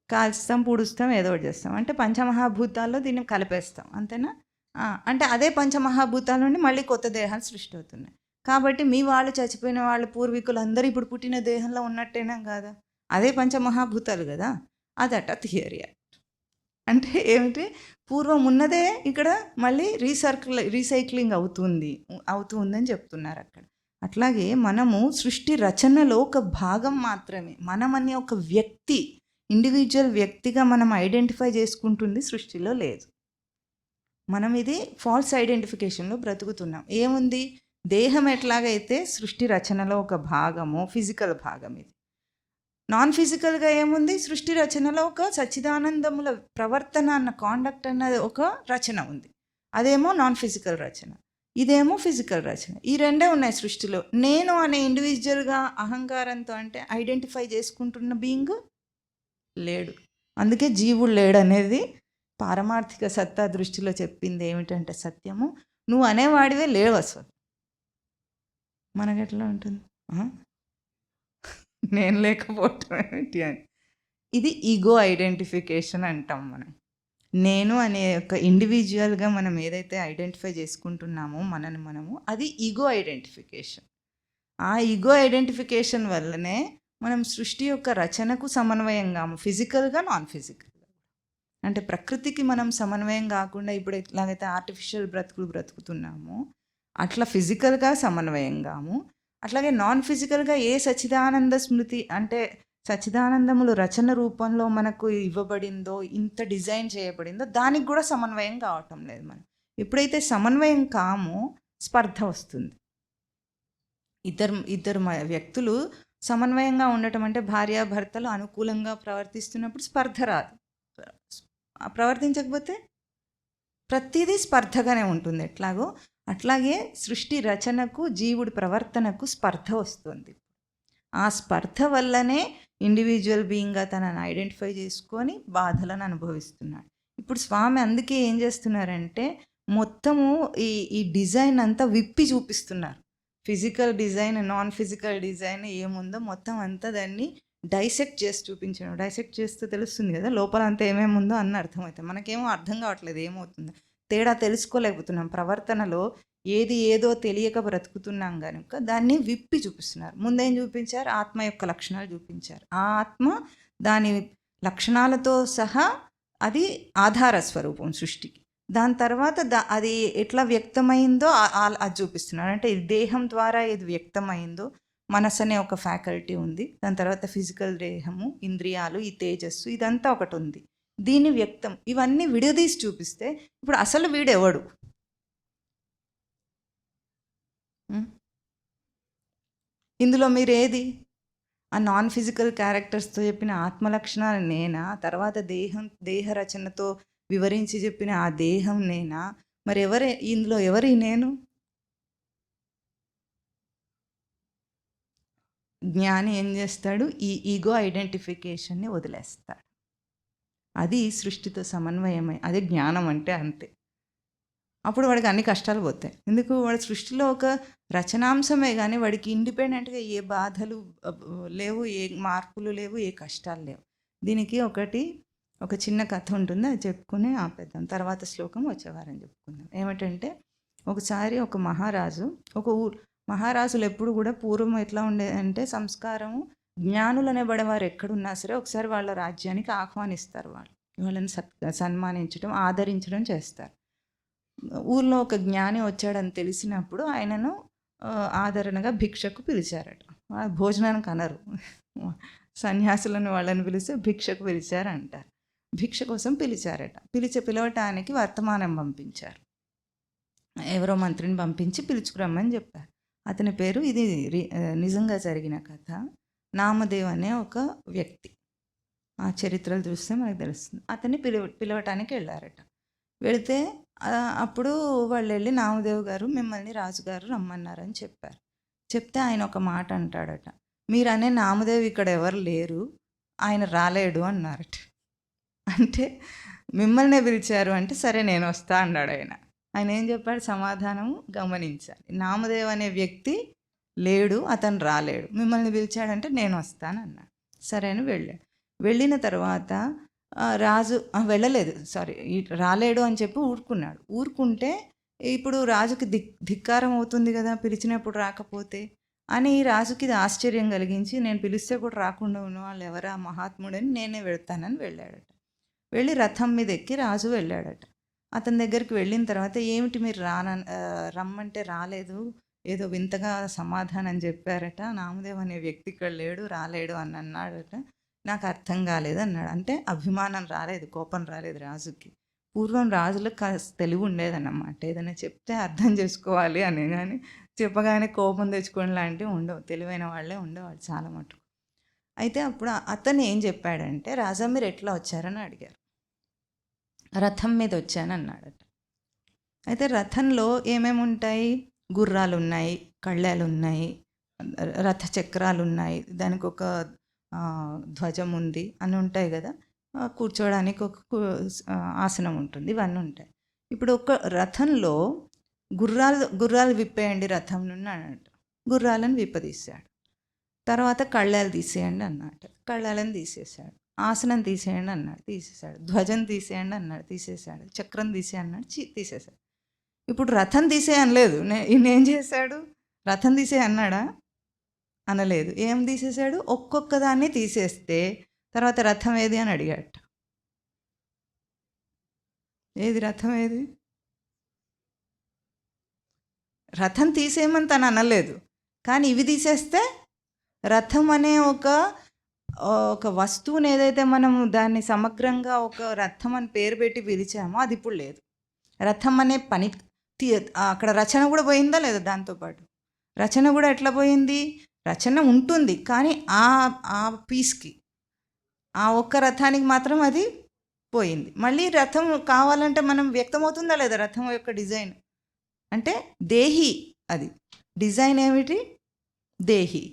కాల్చుతాం, పూడుస్తాం, ఏదో ఒకటి చేస్తాం. అంటే పంచమహాభూతాల్లో దీన్ని కలిపేస్తాం, అంతేనా? అంటే అదే పంచమహాభూతాల నుండి మళ్ళీ కొత్త దేహాలు సృష్టి అవుతున్నాయి. కాబట్టి మీ వాళ్ళు చచ్చిపోయిన వాళ్ళ పూర్వీకులు అందరూ ఇప్పుడు పుట్టిన దేహంలో ఉన్నట్టేనా కాదా? అదే పంచమహాభూతాలు కదా. అదట థియరీ. అంటే ఏమిటి? పూర్వం ఉన్నదే ఇక్కడ మళ్ళీ రీసైక్లింగ్ అవుతుందని చెప్తున్నారు అక్కడ. అట్లాగే మనము సృష్టి రచనలో ఒక భాగం మాత్రమే. మనం అనే ఒక వ్యక్తి, ఇండివిజువల్ వ్యక్తిగా మనం ఐడెంటిఫై చేసుకుంటుంది సృష్టిలో లేదు. మనం ఇది ఫాల్స్ ఐడెంటిఫికేషన్లో బ్రతుకుతున్నాం. ఏముంది? దేహం ఎట్లాగైతే సృష్టి రచనలో ఒక భాగము, ఫిజికల్ భాగం. ఇది నాన్ ఫిజికల్గా ఏముంది? సృష్టి రచనలో ఒక సచ్చిదానందముల ప్రవర్తన అన్న కాండక్ట్ అన్నది ఒక రచన ఉంది. అదేమో నాన్ ఫిజికల్ రచన, ఇదేమో ఫిజికల్ రచన. ఈ రెండే ఉన్నాయి సృష్టిలో. నేను అనే ఇండివిజువల్గా అహంకారంతో అంటే ఐడెంటిఫై చేసుకుంటున్న బీయింగ్ లేడు. అందుకే జీవుడు లేడు అనేది పారమార్థిక సత్తా దృష్టిలో చెప్పింది ఏమిటంటే సత్యము, నువ్వు అనేవాడివే లేవు అసలు. మనకెట్లా ఉంటుంది? నేను లేకపోవటం ఏమిటి అని. ఇది ఈగో ఐడెంటిఫికేషన్ అంటాం మనం. నేను అనే ఒక ఇండివిజువల్గా మనం ఏదైతే ఐడెంటిఫై చేసుకుంటున్నామో మనము, అది ఈగో ఐడెంటిఫికేషన్. ఆ ఈగో ఐడెంటిఫికేషన్ వల్లనే మనం సృష్టి యొక్క రచనకు సమన్వయంగాము, ఫిజికల్గా నాన్ ఫిజికల్గా. అంటే ప్రకృతికి మనం సమన్వయం కాకుండా ఇప్పుడు ఎట్లాగైతే ఆర్టిఫిషియల్ బ్రతుకుతున్నామో అట్లా ఫిజికల్గా సమన్వయంగాము, అట్లాగే నాన్ ఫిజికల్గా ఏ సచ్చిదానంద స్మృతి అంటే సచ్చిదానందములు రచన రూపంలో మనకు ఇవ్వబడిందో, ఇంత డిజైన్ చేయబడిందో దానికి కూడా సమన్వయం కావటం లేదు. మనం ఎప్పుడైతే సమన్వయం కామో స్పర్ధ వస్తుంది. ఇద్దరు వ్యక్తులు సమన్వయంగా ఉండటం అంటే భార్యాభర్తలు అనుకూలంగా ప్రవర్తిస్తున్నప్పుడు స్పర్ధ రాదు. ప్రవర్తించకపోతే ప్రతిదీ స్పర్ధగానే ఉంటుంది. ఎట్లాగో అట్లాగే సృష్టి రచనకు, జీవుడి ప్రవర్తనకు స్పర్ధ వస్తుంది. ఆ స్పర్ధ వల్లనే ఇండివిజువల్ బీయింగ్గా తనని ఐడెంటిఫై చేసుకొని బాధలను అనుభవిస్తున్నాడు. ఇప్పుడు స్వామి అందుకే ఏం చేస్తున్నారంటే మొత్తము ఈ డిజైన్ అంతా విప్పి చూపిస్తున్నారు. Physical design, non physical design ఏముందో మొత్తం అంతా దాన్ని డైసెక్ట్ చేసి చూపించడం. డైసెక్ట్ చేస్తే తెలుస్తుంది కదా లోపల అంతా ఏమేమి ఉందో అన్న అర్థమవుతుంది. మనకేమో అర్థం కావట్లేదు ఏమవుతుందో, తేడా తెలుసుకోలేకపోతున్నాం. ప్రవర్తనలో ఏది ఏదో తెలియక బ్రతుకుతున్నాం కనుక దాన్ని విప్పి చూపిస్తున్నారు. ముందేం చూపించారు? ఆత్మ యొక్క లక్షణాలు చూపించారు. ఆ ఆత్మ దాని లక్షణాలతో సహా అది ఆధార స్వరూపం సృష్టికి. దాని తర్వాత అది ఎట్లా వ్యక్తమైందో అది చూపిస్తున్నారు. అంటే దేహం ద్వారా ఏది వ్యక్తమైందో, మనసు అనే ఒక ఫ్యాకల్టీ ఉంది, దాని తర్వాత ఫిజికల్ దేహము, ఇంద్రియాలు, ఈ తేజస్సు, ఇదంతా ఒకటి ఉంది. దీని వ్యక్తం ఇవన్నీ విడదీసి చూపిస్తే ఇప్పుడు అసలు వీడెవడు? ఇందులో మీరు ఏది? ఆ నాన్ ఫిజికల్ క్యారెక్టర్స్తో చెప్పిన ఆత్మ లక్షణాలు నేనా? తర్వాత దేహ రచనతో వివరించి చెప్పిన ఆ దేహం నేనా? మరి ఇందులో ఎవరి నేను? జ్ఞాని ఏం చేస్తాడు? ఈ ఈగో ఐడెంటిఫికేషన్ని వదిలేస్తాడు. అది సృష్టితో సమన్వయమై, అదే జ్ఞానం అంటే. అంతే. అప్పుడు వాడికి అన్ని కష్టాలు పోతాయి. ఎందుకు? వాడి సృష్టిలో ఒక రచనాంశమే కానీ వాడికి ఇండిపెండెంట్గా ఏ బాధలు లేవు, ఏ మార్పులు లేవు, ఏ కష్టాలు లేవు. దీనికి ఒక చిన్న కథ ఉంటుంది, అది చెప్పుకుని ఆపేద్దాం. తర్వాత శ్లోకం వచ్చే వారం చెప్పుకుందాం. ఏమిటంటే, ఒకసారి ఒక మహారాజు, మహారాజులు ఎప్పుడు కూడా పూర్వం ఎట్లా ఉండేదంటే, సంస్కారము జ్ఞానులు అనేబడేవారు ఎక్కడున్నా సరే ఒకసారి వాళ్ళ రాజ్యానికి ఆహ్వానిస్తారు. వాళ్ళని సన్మానించడం, ఆదరించడం చేస్తారు. ఊర్లో ఒక జ్ఞాని వచ్చాడని తెలిసినప్పుడు ఆయనను ఆదరణగా భిక్షకు పిలిచారట. భోజనానికి అనరు, సన్యాసులను వాళ్ళని పిలిస్తే భిక్షకు పిలిచారంటారు. భిక్ష కోసం పిలిచారట. పిలవటానికి వర్తమానం పంపించారు. ఎవరో మంత్రిని పంపించి పిలుచుకురమ్మని చెప్పారు. అతని పేరు, ఇది నిజంగా జరిగిన కథ, నామదేవ్ అనే ఒక వ్యక్తి. ఆ చరిత్రలు చూస్తే మనకు తెలుస్తుంది. అతన్ని పిలవటానికి వెళ్ళారట. వెళితే అప్పుడు వాళ్ళు వెళ్ళి, నామదేవ్ గారు మిమ్మల్ని రాజుగారు రమ్మన్నారని చెప్పారు. చెప్తే ఆయన ఒక మాట అంటాడట, మీరనే నామదేవ్ ఇక్కడ ఎవరు లేరు, ఆయన రాలేడు అన్నారట. అంటే మిమ్మల్నే పిలిచారు అంటే, సరే నేను వస్తా అన్నాడు ఆయన. ఆయన ఏం చెప్పాడు? సమాధానం గమనించాలి. నామదేవ్ అనే వ్యక్తి లేడు, అతను రాలేడు, మిమ్మల్ని పిలిచాడంటే నేను వస్తాను అన్నాడు. సరే అని వెళ్ళాడు. వెళ్ళిన తర్వాత రాజు వెళ్ళలేదు, రాలేడు అని చెప్పి ఊరుకుంటే ఇప్పుడు రాజుకి ధిక్కారం అవుతుంది కదా, పిలిచినప్పుడు రాకపోతే అని. రాజుకి ఇది ఆశ్చర్యం కలిగించి, నేను పిలిస్తే కూడా రాకుండా ఉన్న వాళ్ళు ఎవరా మహాత్ముడని, నేనే వెళ్తానని వెళ్ళాడట. వెళ్ళి రథం మీద ఎక్కి రాజు వెళ్ళాడట. అతని దగ్గరికి వెళ్ళిన తర్వాత, ఏమిటి మీరు రమ్మంటే రాలేదు, ఏదో వింతగా సమాధానం చెప్పారట, నామదేవ్ అనే వ్యక్తి ఇక్కడ లేడు, రాలేడు అని అన్నాడట, నాకు అర్థం కాలేదు అన్నాడు. అంటే అభిమానం రాలేదు, కోపం రాలేదు రాజుకి. పూర్వం రాజులకు తెలివి ఉండేదన్నమాట, ఏదైనా చెప్తే అర్థం చేసుకోవాలి అని, కానీ చెప్పగానే కోపం తెచ్చుకోవడం లాంటివి ఉండవు. తెలివైన వాళ్ళే ఉండేవాళ్ళు చాలా మటుకు. అయితే అప్పుడు అతను ఏం చెప్పాడంటే, రాజా మీరు ఎట్లా వచ్చారని అడిగారు. రథం మీద వచ్చాను అన్నాడట. అయితే రథంలో ఏమేమి ఉంటాయి? గుర్రాలు ఉన్నాయి, కళ్ళాలు ఉన్నాయి, రథ చక్రాలు ఉన్నాయి, దానికి ఒక ధ్వజం ఉంది అని ఉంటాయి కదా, కూర్చోవడానికి ఒక ఆసనం ఉంటుంది, ఇవన్నీ ఉంటాయి. ఇప్పుడు ఒక రథంలో గుర్రాలు విప్పేయండి రథం నుండి అన్నట్టు, గుర్రాలను విప్పదీశాడు. తర్వాత కళ్ళాలు తీసేయండి అన్నాడు, కళ్ళాలను తీసేశాడు. ఆసనం తీసేయండి అన్నాడు, తీసేశాడు. ధ్వజం తీసేయండి అన్నాడు, తీసేశాడు. చక్రం తీసే అన్నాడు, తీసేశాడు. ఇప్పుడు రథం తీసే అనలేదు. ఈయనేం చేశాడు? రథం తీసే అన్నాడా? అనలేదు. ఏం తీసేశాడు? ఒక్కొక్క దాన్ని తీసేస్తే తర్వాత రథం ఏది అని అడిగాట. ఏది రథం ఏది? రథం తీసేయమని తను అనలేదు, కానీ ఇవి తీసేస్తే రథం అనే ఒక వస్తువుని ఏదైతే మనము దాన్ని సమగ్రంగా ఒక రథం అని పేరు పెట్టి పిలిచామో అది ఇప్పుడు లేదు. రథం అనే పని అక్కడ రచన కూడా పోయిందా లేదా? దాంతోపాటు రచన కూడా ఎట్లా పోయింది? రచన ఉంటుంది కానీ ఆ పీస్కి, ఆ ఒక్క రథానికి మాత్రం అది పోయింది. మళ్ళీ రథం కావాలంటే మనం వ్యక్తమవుతుందా లేదా? రథం యొక్క డిజైన్ అంటే దేహి, అది డిజైన్ ఏమిటి? దేహి.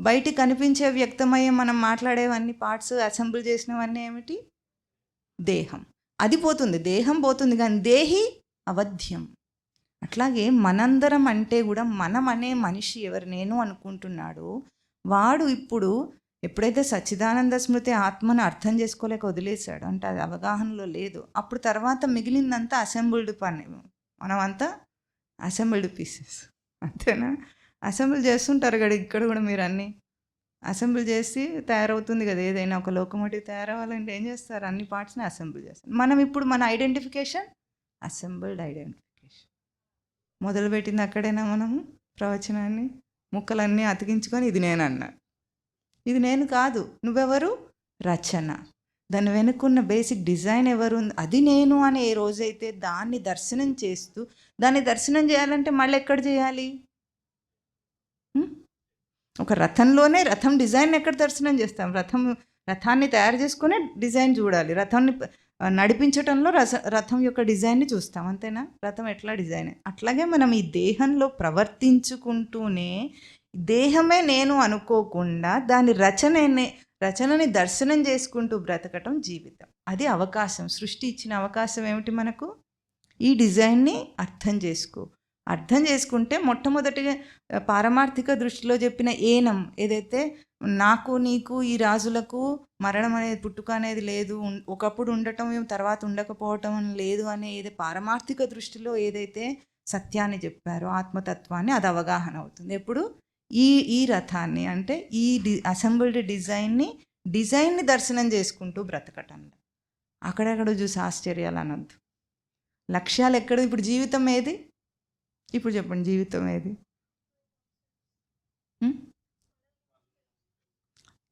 బయటికి కనిపించే వ్యక్తమయ్యే మనం మాట్లాడేవన్నీ పార్ట్స్ అసెంబుల్ చేసినవన్నీ ఏమిటి? దేహం. అది పోతుంది, దేహం పోతుంది, కానీ దేహి అవధ్యం. అట్లాగే మనందరం అంటే కూడా మనం అనే మనిషి ఎవరు నేను అనుకుంటున్నాడో వాడు ఇప్పుడు ఎప్పుడైతే సచ్చిదానంద స్మృతి ఆత్మను అర్థం చేసుకోలేక వదిలేశాడు, అంటే అది అవగాహనలో లేదు, అప్పుడు తర్వాత మిగిలిందంతా అసెంబుల్డ్ పని. మనమంతా అసెంబుల్డ్ పీసెస్, అంతేనా? అసెంబుల్ చేస్తుంటారు కదా ఇక్కడ కూడా, మీరు అన్నీ అసెంబుల్ చేసి తయారవుతుంది కదా. ఏదైనా ఒక లోకోమోటివ్ తయారవ్వాలంటే ఏం చేస్తారు? అన్ని పార్ట్స్ని అసెంబుల్ చేస్తారు. మనం ఇప్పుడు మన ఐడెంటిఫికేషన్ అసెంబుల్డ్ ఐడెంటిఫికేషన్. మొదలుపెట్టింది అక్కడైనా మనము ప్రవచనాన్ని ముక్కలన్నీ అతికించుకొని ఇది నేను అన్నా. ఇది నేను కాదు, నువ్వెవరు? రచన. దాని వెనుకున్న బేసిక్ డిజైన్ ఎవరు? అది నేను అని ఏ రోజైతే దాన్ని దర్శనం చేస్తూ, దాన్ని దర్శనం చేయాలంటే మళ్ళీ ఎక్కడ చేయాలి? ఒక రథంలోనే రథం డిజైన్ ఎక్కడ దర్శనం చేస్తాం? రథాన్ని తయారు చేసుకునే డిజైన్ చూడాలి. రథాన్ని నడిపించటంలో రథం యొక్క డిజైన్ని చూస్తాం, అంతేనా? రథం ఎట్లా డిజైన్. అట్లాగే మనం ఈ దేహంలో ప్రవర్తించుకుంటూనే దేహమే నేను అనుకోకుండా దాని రచనని దర్శనం చేసుకుంటూ బ్రతకటం జీవితం. అది అవకాశం. సృష్టి ఇచ్చిన అవకాశం ఏమిటి మనకు? ఈ డిజైన్ని అర్థం చేసుకుంటే మొట్టమొదటిగా పారమార్థిక దృష్టిలో చెప్పిన ఏనం ఏదైతే, నాకు నీకు ఈ రాజులకు మరణం అనేది, పుట్టుక అనేది లేదు, ఒకప్పుడు ఉండటం తర్వాత ఉండకపోవటం లేదు అనే ఏదో పారమార్థిక దృష్టిలో ఏదైతే సత్యాన్ని చెప్పారో, ఆత్మతత్వాన్ని, అది అవగాహన అవుతుంది. ఎప్పుడు? ఈ రథాన్ని, అంటే ఈ అసెంబుల్డ్ డిజైన్ని దర్శనం చేసుకుంటూ బ్రతకటం. అక్కడెక్కడ చూసి ఆశ్చర్యాలు అనొద్దు. లక్ష్యాలు ఎక్కడ? ఇప్పుడు జీవితం ఏది? ఇప్పుడు చెప్పండి, జీవితం ఏది?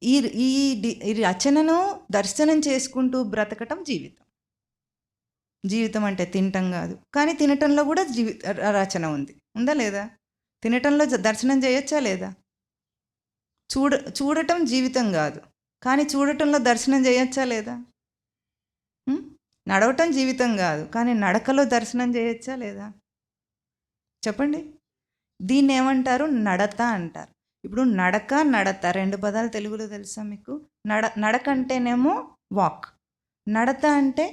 ఈ రచనను దర్శనం చేసుకుంటూ బ్రతకటం జీవితం. జీవితం అంటే తినటం కాదు, కానీ తినటంలో కూడా రచన ఉందా లేదా? తినటంలో దర్శనం చేయొచ్చా లేదా? చూడటం జీవితం కాదు, కానీ చూడటంలో దర్శనం చేయొచ్చా లేదా? నడవటం జీవితం కాదు, కానీ నడకలో దర్శనం చేయొచ్చా లేదా? చెప్పండి. దీన్ని ఏమంటారు? నడత అంటారు. ఇప్పుడు నడత 2 పదాలు తెలుగులో తెలుసా మీకు? నడక అంటేనేమో వాక్, నడత అంటే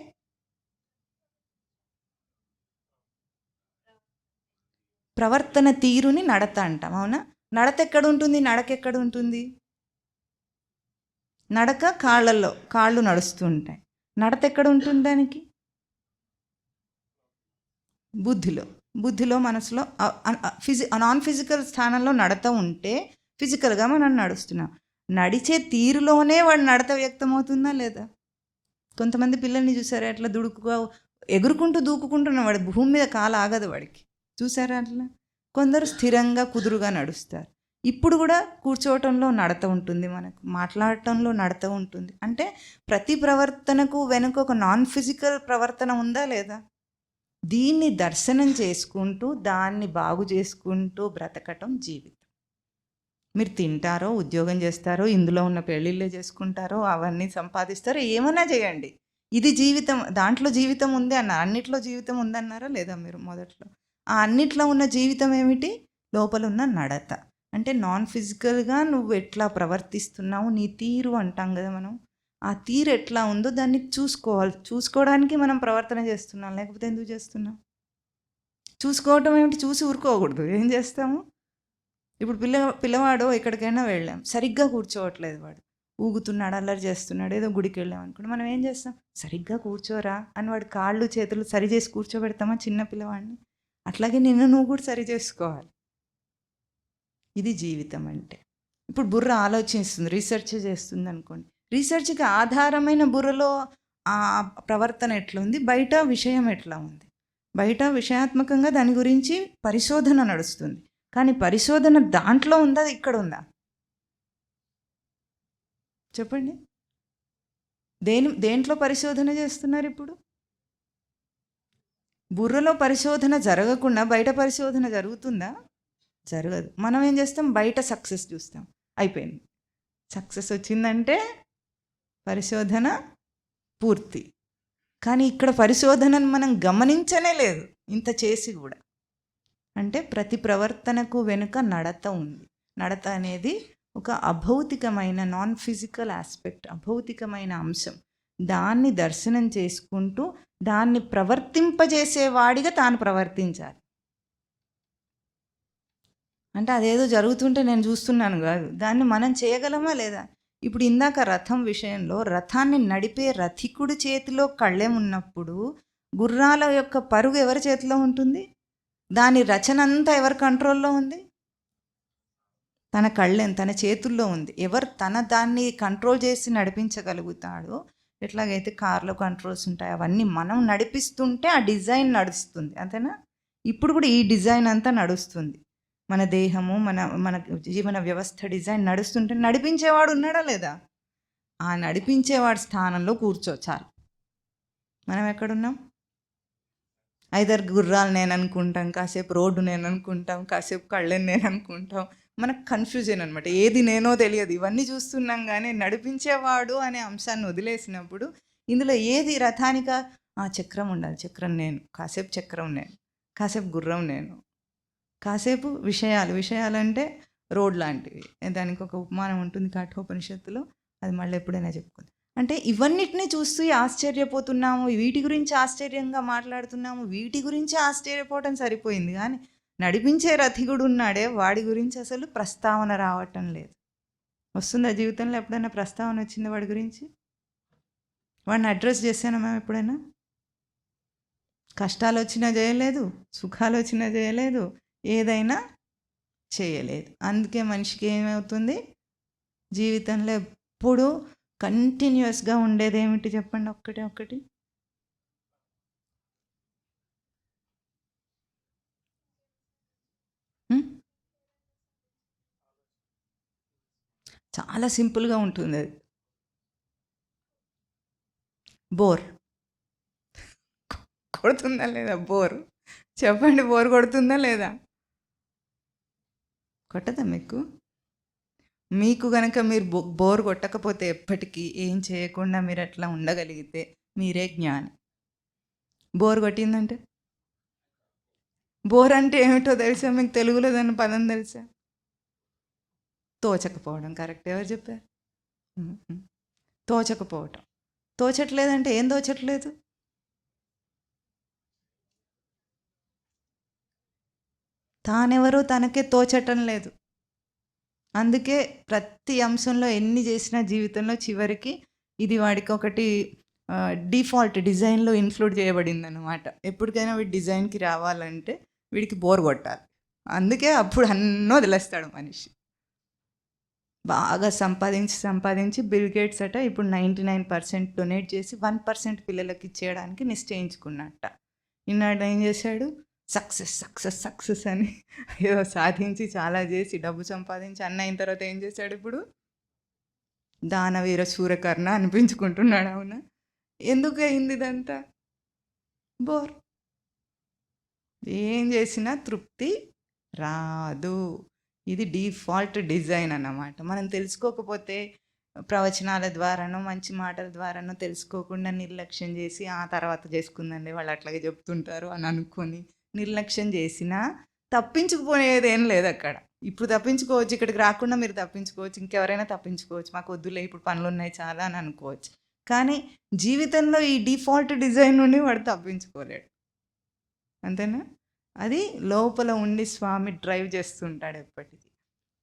ప్రవర్తన తీరుని నడత అంటాం, అవునా? నడత ఎక్కడ ఉంటుంది? నడక ఎక్కడ ఉంటుంది? నడక కాళ్ళు నడుస్తూ ఉంటాయి. నడత ఎక్కడ ఉంటుంది దానికి? బుద్ధిలో మనసులో నాన్ ఫిజికల్ స్థానంలో నడత ఉంటే ఫిజికల్గా మనం నడుస్తున్నాం. నడిచే తీరులోనే వాడు నడత వ్యక్తమవుతుందా లేదా? కొంతమంది పిల్లల్ని చూసారా అట్లా దుడుకుగా ఎగురుకుంటూ దూకుకుంటున్న, వాడు భూమి మీద కాలు ఆగదు వాడికి, చూసారా అట్లా? కొందరు స్థిరంగా కుదురుగా నడుస్తారు. ఇప్పుడు కూడా కూర్చోవటంలో నడత ఉంటుంది, మనకు మాట్లాడటంలో నడత ఉంటుంది. అంటే ప్రతి ప్రవర్తనకు వెనుక ఒక నాన్ ఫిజికల్ ప్రవర్తన ఉందా లేదా? దీన్ని దర్శనం చేసుకుంటూ దాన్ని బాగు చేసుకుంటూ బ్రతకటం జీవితం. మీరు తింటారో, ఉద్యోగం చేస్తారో, ఇందులో ఉన్న పెళ్ళిళ్ళే చేసుకుంటారో, అవన్నీ సంపాదిస్తారో, ఏమన్నా చేయండి, ఇది జీవితం. దాంట్లో జీవితం ఉంది అన్నారు, అన్నిట్లో జీవితం ఉందన్నారా లేదా మీరు మొదట్లో? ఆ అన్నిట్లో ఉన్న జీవితం ఏమిటి? లోపల ఉన్న నడత. అంటే నాన్ ఫిజికల్గా నువ్వు ఎట్లా ప్రవర్తిస్తున్నావు, నీ తీరు అంటాం కదా మనం, ఆ తీరు ఎట్లా ఉందో దాన్ని చూసుకోవడానికి మనం ప్రవర్తన చేస్తున్నాం, లేకపోతే ఎందుకు చేస్తున్నాం? చూసుకోవటం ఏమిటి? చూసి ఊరుకోకూడదు, ఏం చేస్తాము? ఇప్పుడు పిల్లవాడు ఎక్కడికైనా వెళ్ళాం, సరిగ్గా కూర్చోవట్లేదు, వాడు ఊగుతున్నాడు, అల్లరి చేస్తున్నాడు, ఏదో గుడికి వెళ్ళాం అనుకోండి, మనం ఏం చేస్తాం? సరిగ్గా కూర్చోరా అని వాడు కాళ్ళు చేతులు సరి చేసి కూర్చోబెడతామా చిన్న పిల్లవాడిని? అట్లాగే నువ్వు కూడా సరి చేసుకోవాలి. ఇది జీవితం అంటే. ఇప్పుడు బుర్ర ఆలోచిస్తుంది, రీసెర్చ్ చేస్తుంది అనుకోండి, రీసెర్చ్కి ఆధారమైన బుర్రలో ఆ ప్రవర్తన ఎట్లా ఉంది, బయట విషయం ఎట్లా ఉంది. బయట విషయాత్మకంగా దాని గురించి పరిశోధన నడుస్తుంది, కానీ పరిశోధన దాంట్లో ఉందా, ఇక్కడ ఉందా? చెప్పండి. దేంట్లో పరిశోధన చేస్తున్నారు ఇప్పుడు? బుర్రలో పరిశోధన జరగకుండా బయట పరిశోధన జరుగుతుందా? జరగదు. మనం ఏం చేస్తాం? బయట సక్సెస్ చూస్తాం, అయిపోయింది, సక్సెస్ వచ్చిందంటే పరిశోధన పూర్తి. కానీ ఇక్కడ పరిశోధనను మనం గమనించనే లేదు, ఇంత చేసి కూడా. అంటే ప్రతి ప్రవర్తనకు వెనుక నడత ఉంది. నడత అనేది ఒక అభౌతికమైన నాన్ ఫిజికల్ ఆస్పెక్ట్, అభౌతికమైన అంశం. దాన్ని దర్శనం చేసుకుంటూ దాన్ని ప్రవర్తింపజేసేవాడిగా తాను ప్రవర్తించాలి. అంటే అదేదో జరుగుతుంటే నేను చూస్తున్నాను కాదు, దాన్ని మనం చేయగలమా లేదా? ఇప్పుడు ఇందాక రథం విషయంలో రథాన్ని నడిపే రథికుడి చేతిలో కళ్ళెం ఉన్నప్పుడు గుర్రాల యొక్క పరుగు ఎవరి చేతిలో ఉంటుంది? దాని రచన అంతా ఎవరి కంట్రోల్లో ఉంది? తన కళ్ళెం తన చేతుల్లో ఉంది. ఎవరు దాన్ని కంట్రోల్ చేసి నడిపించగలుగుతాడో, ఎట్లాగైతే కార్లో కంట్రోల్స్ ఉంటాయి అవన్నీ మనం నడిపిస్తుంటే ఆ డిజైన్ నడుస్తుంది, అంతేనా? ఇప్పుడు కూడా ఈ డిజైన్ అంతా నడుస్తుంది. మన దేహము మన జీవన వ్యవస్థ డిజైన్ నడుస్తుంటే నడిపించేవాడు ఉన్నాడా లేదా? ఆ నడిపించేవాడి స్థానంలో కూర్చోచాలి. మనం ఎక్కడున్నాం? ఐదర్ గుర్రాలు నేను అనుకుంటాం, కాసేపు రోడ్డు నేను అనుకుంటాం, కాసేపు కళ్ళని నేను అనుకుంటాం. మనకు కన్ఫ్యూజన్ అనమాట, ఏది నేనో తెలియదు. ఇవన్నీ చూస్తున్నాం కానీ నడిపించేవాడు అనే అంశాన్ని వదిలేసినప్పుడు ఇందులో ఏది రథానిక? చక్రం ఉండాలి, చక్రం నేను, కాసేపు చక్రం నేను, కాసేపు గుర్రం నేను, కాసేపు విషయాలు అంటే రోడ్ లాంటివి. దానికి ఒక ఉపమానం ఉంటుంది కఠోపనిషత్తులో, అది మళ్ళీ ఎప్పుడైనా చెప్పుకుంది. అంటే ఇవన్నిటిని చూస్తూ ఆశ్చర్యపోతున్నాము, వీటి గురించి ఆశ్చర్యంగా మాట్లాడుతున్నాము, వీటి గురించి ఆశ్చర్యపోవటం సరిపోయింది కానీ నడిపించే రథికుడు ఉన్నాడే వాడి గురించి అసలు ప్రస్తావన రావటం లేదు. వస్తుందా జీవితంలో ఎప్పుడైనా ప్రస్తావన వచ్చింది వాడి గురించి? వాడిని అడ్రస్ చేశాను మేము ఎప్పుడైనా? కష్టాలు వచ్చినా చేయలేదు, సుఖాలు వచ్చినా చేయలేదు, ఏదైనా చేయలేదు. అందుకే మనిషికి ఏమవుతుంది జీవితంలో ఎప్పుడు కంటిన్యూస్గా ఉండేది ఏమిటి చెప్పండి? ఒక్కటి చాలా సింపుల్గా ఉంటుంది అది. బోర్ కొడుతుందా లేదా? బోర్ చెప్పండి, బోర్ కొడుతుందా లేదా? కొట్టదా మీకు కనుక మీరు బోర్ కొట్టకపోతే ఎప్పటికీ ఏం చేయకుండా మీరు అట్లా ఉండగలిగితే మీరే జ్ఞాని. బోర్ కొట్టిందంటే బోర్ అంటే ఏమిటో తెలుసా మీకు? తెలుగులో దాని పదం తెలుసా? తోచకపోవడం. కరెక్ట్. ఎవరు చెప్పారు? తోచకపోవటం. తోచట్లేదంటే ఏం తోచట్లేదు? తానెవరో తనకే తోచటం లేదు. అందుకే ప్రతి అంశంలో ఎన్ని చేసినా జీవితంలో చివరికి ఇది వాడికి ఒకటి డిఫాల్ట్ డిజైన్లో ఇన్క్లూడ్ చేయబడింది అనమాట. ఎప్పటికైనా వీడి డిజైన్కి రావాలంటే వీడికి బోర్ కొట్టాలి. అందుకే అప్పుడు అన్నో వదిలేస్తాడు మనిషి. బాగా సంపాదించి బిల్ గేట్స్ అట ఇప్పుడు 99% డొనేట్ చేసి 1% పిల్లలకి ఇచ్చేయడానికి నిశ్చయించుకున్నట్ట. ఈనాడు ఏం చేశాడు? సక్సెస్ అని ఏదో సాధించి చాలా చేసి డబ్బు సంపాదించి అన్న అయిన తర్వాత ఏం చేశాడు? ఇప్పుడు దానవీర శూరకర్ణ అనిపించుకుంటున్నాడు. అవునా? ఎందుకు అయింది ఇదంతా? బోర్. ఏం చేసినా తృప్తి రాదు. ఇది డిఫాల్ట్ డిజైన్ అన్నమాట. మనం తెలుసుకోకపోతే ప్రవచనాల ద్వారానో మంచి మాటల ద్వారానో తెలుసుకోకుండా నిర్లక్ష్యం చేసి ఆ తర్వాత చేసుకుందండి వాళ్ళు అట్లాగే చెప్తుంటారు అని అనుకొని నిర్లక్ష్యం చేసినా తప్పించుకుపోయేది ఏం లేదు అక్కడ. ఇప్పుడు తప్పించుకోవచ్చు, ఇక్కడికి రాకుండా మీరు తప్పించుకోవచ్చు, ఇంకెవరైనా తప్పించుకోవచ్చు, మాకు వద్దులే ఇప్పుడు పనులు ఉన్నాయి చాలా అని అనుకోవచ్చు. కానీ జీవితంలో ఈ డిఫాల్ట్ డిజైన్ నుండి వాడు తప్పించుకోలేడు, అంతేనా? అది లోపల ఉండి స్వామి డ్రైవ్ చేస్తుంటాడు ఎప్పటికీ.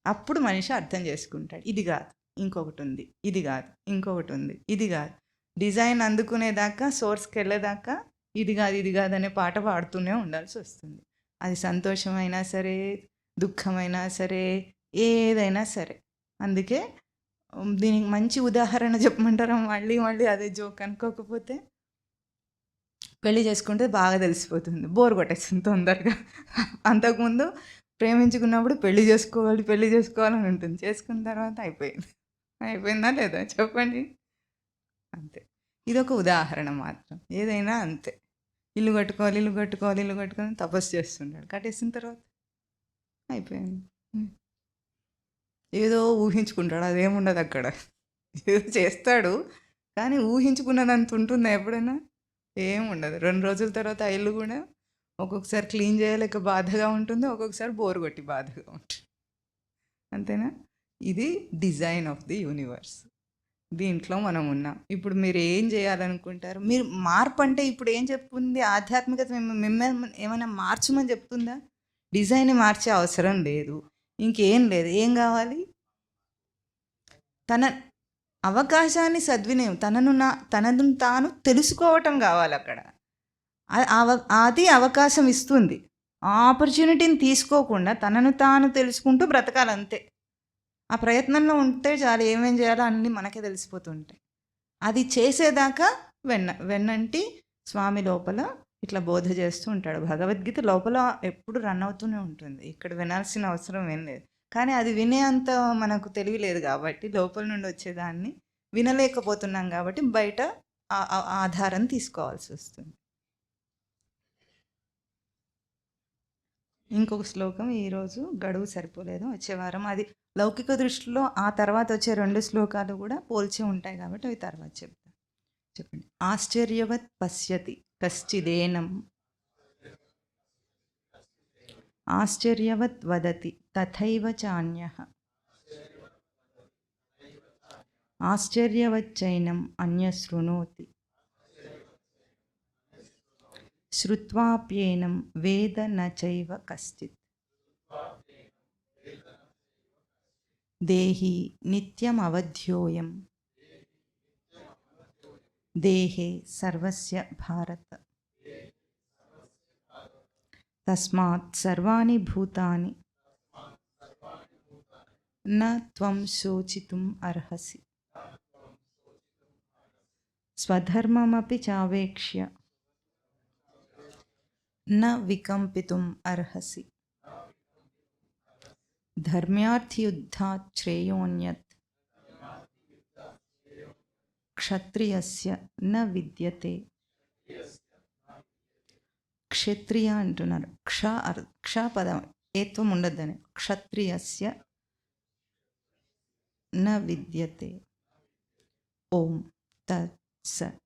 అప్పుడు మనిషి అర్థం చేసుకుంటాడు, ఇది కాదు ఇంకొకటి ఉంది, ఇది కాదు ఇంకొకటి ఉంది, ఇది కాదు. డిజైన్ అందుకునేదాకా, సోర్స్కి వెళ్ళేదాకా ఇది కాదు అనే పాట పాడుతూనే ఉండాల్సి వస్తుంది. అది సంతోషమైనా సరే, దుఃఖమైనా సరే, ఏదైనా సరే. అందుకే దీనికి మంచి ఉదాహరణ చెప్పమంటారా? మళ్ళీ అదే జోక్ అనుకోకపోతే, పెళ్లి చేసుకుంటే బాగా తెలిసిపోతుంది, బోర్ కొట్టేస్తుంది తొందరగా. అంతకుముందు ప్రేమించుకున్నప్పుడు పెళ్లి చేసుకోవాలని ఉంటుంది, చేసుకున్న తర్వాత అయిపోయిందా లేదా చెప్పండి? అంతే. ఇదొక ఉదాహరణ మాత్రం. ఏదైనా అంతే. ఇల్లు కట్టుకోవాలి తపస్సు చేస్తున్నాడు, కట్టేసిన తర్వాత అయిపోయింది. ఏదో ఊహించుకుంటాడు, అదేముండదు అక్కడ. ఏదో చేస్తాడు కానీ ఊహించుకున్నదంత ఉంటుందా ఎప్పుడైనా? ఏముండదు. 2 రోజుల తర్వాత ఆ ఇల్లు కూడా ఒక్కొక్కసారి క్లీన్ చేయలేక బాధగా ఉంటుంది, ఒక్కొక్కసారి బోర్ కొట్టి బాధగా ఉంటుంది, అంతేనా? ఇది డిజైన్ ఆఫ్ ది యూనివర్స్. దీంట్లో మనం ఉన్నాం. ఇప్పుడు మీరు ఏం చేయాలనుకుంటారు? మీరు మార్పు అంటే ఇప్పుడు ఏం చెప్తుంది? ఆధ్యాత్మికత మిమ్మల్ని ఏమైనా మార్చమని చెప్తుందా? డిజైన్ మార్చే అవసరం లేదు, ఇంకేం లేదు. ఏం కావాలి? అవకాశాన్ని సద్వినియోగం, తనను తాను తెలుసుకోవటం కావాలి అక్కడ. అది అవకాశం ఇస్తుంది. ఆ ఆపర్చునిటీని తీసుకోకుండా తనను తాను తెలుసుకుంటూ బ్రతకాలంతే. ఆ ప్రయత్నంలో ఉంటే చాలు, ఏమేం చేయాలో అన్నీ మనకే తెలిసిపోతుంటాయి. అది చేసేదాకా వెన్నంటి స్వామి లోపల ఇట్లా బోధ చేస్తూ ఉంటాడు. భగవద్గీత లోపల ఎప్పుడు రన్ అవుతూనే ఉంటుంది, ఇక్కడ వినాల్సిన అవసరం ఏం లేదు. కానీ అది వినే అంత మనకు తెలియలేదు కాబట్టి, లోపల నుండి వచ్చేదాన్ని వినలేకపోతున్నాం కాబట్టి బయట ఆధారం తీసుకోవాల్సి వస్తుంది. ఇంకొక శ్లోకం, ఈరోజు గడువు సరిపోలేదు, వచ్చే వారం అది లౌకిక దృష్టిలో ఆ తర్వాత వచ్చే 2 శ్లోకాలు కూడా పోల్చి ఉంటాయి కాబట్టి అవి తర్వాత చెప్తాను. చెప్పండి. ఆశ్చర్యవత్ పశ్యతి కశ్చిదేనం, ఆశ్చర్యవత్ వదతి తథైవ చాన్యః, ఆశ్చర్యవచ్చైనం అన్యశృణోతి, శ్రుత్వాప్యేనం వేద న చైవ కశ్చిత్. దేహి నిత్యమవధ్యోయం దేహే సర్వస్య భారత, తస్మాత్ సర్వాణి భూతాని న త్వం శోచితుం అర్హసి, స్వధర్మమపి చావేక్ష్య న వికంపితుం అర్హసి, ధర్మ్యార్థయుద్ధాత్ శ్రేయోన్యత్ క్షత్రియస్య న విద్యతే. క్షత్రియ అంటున్నారు, క్ష పదం ఏత్వం ఉండద్దని, క్షత్రియస్య న విద్యతే. ఓం తత్ సత్.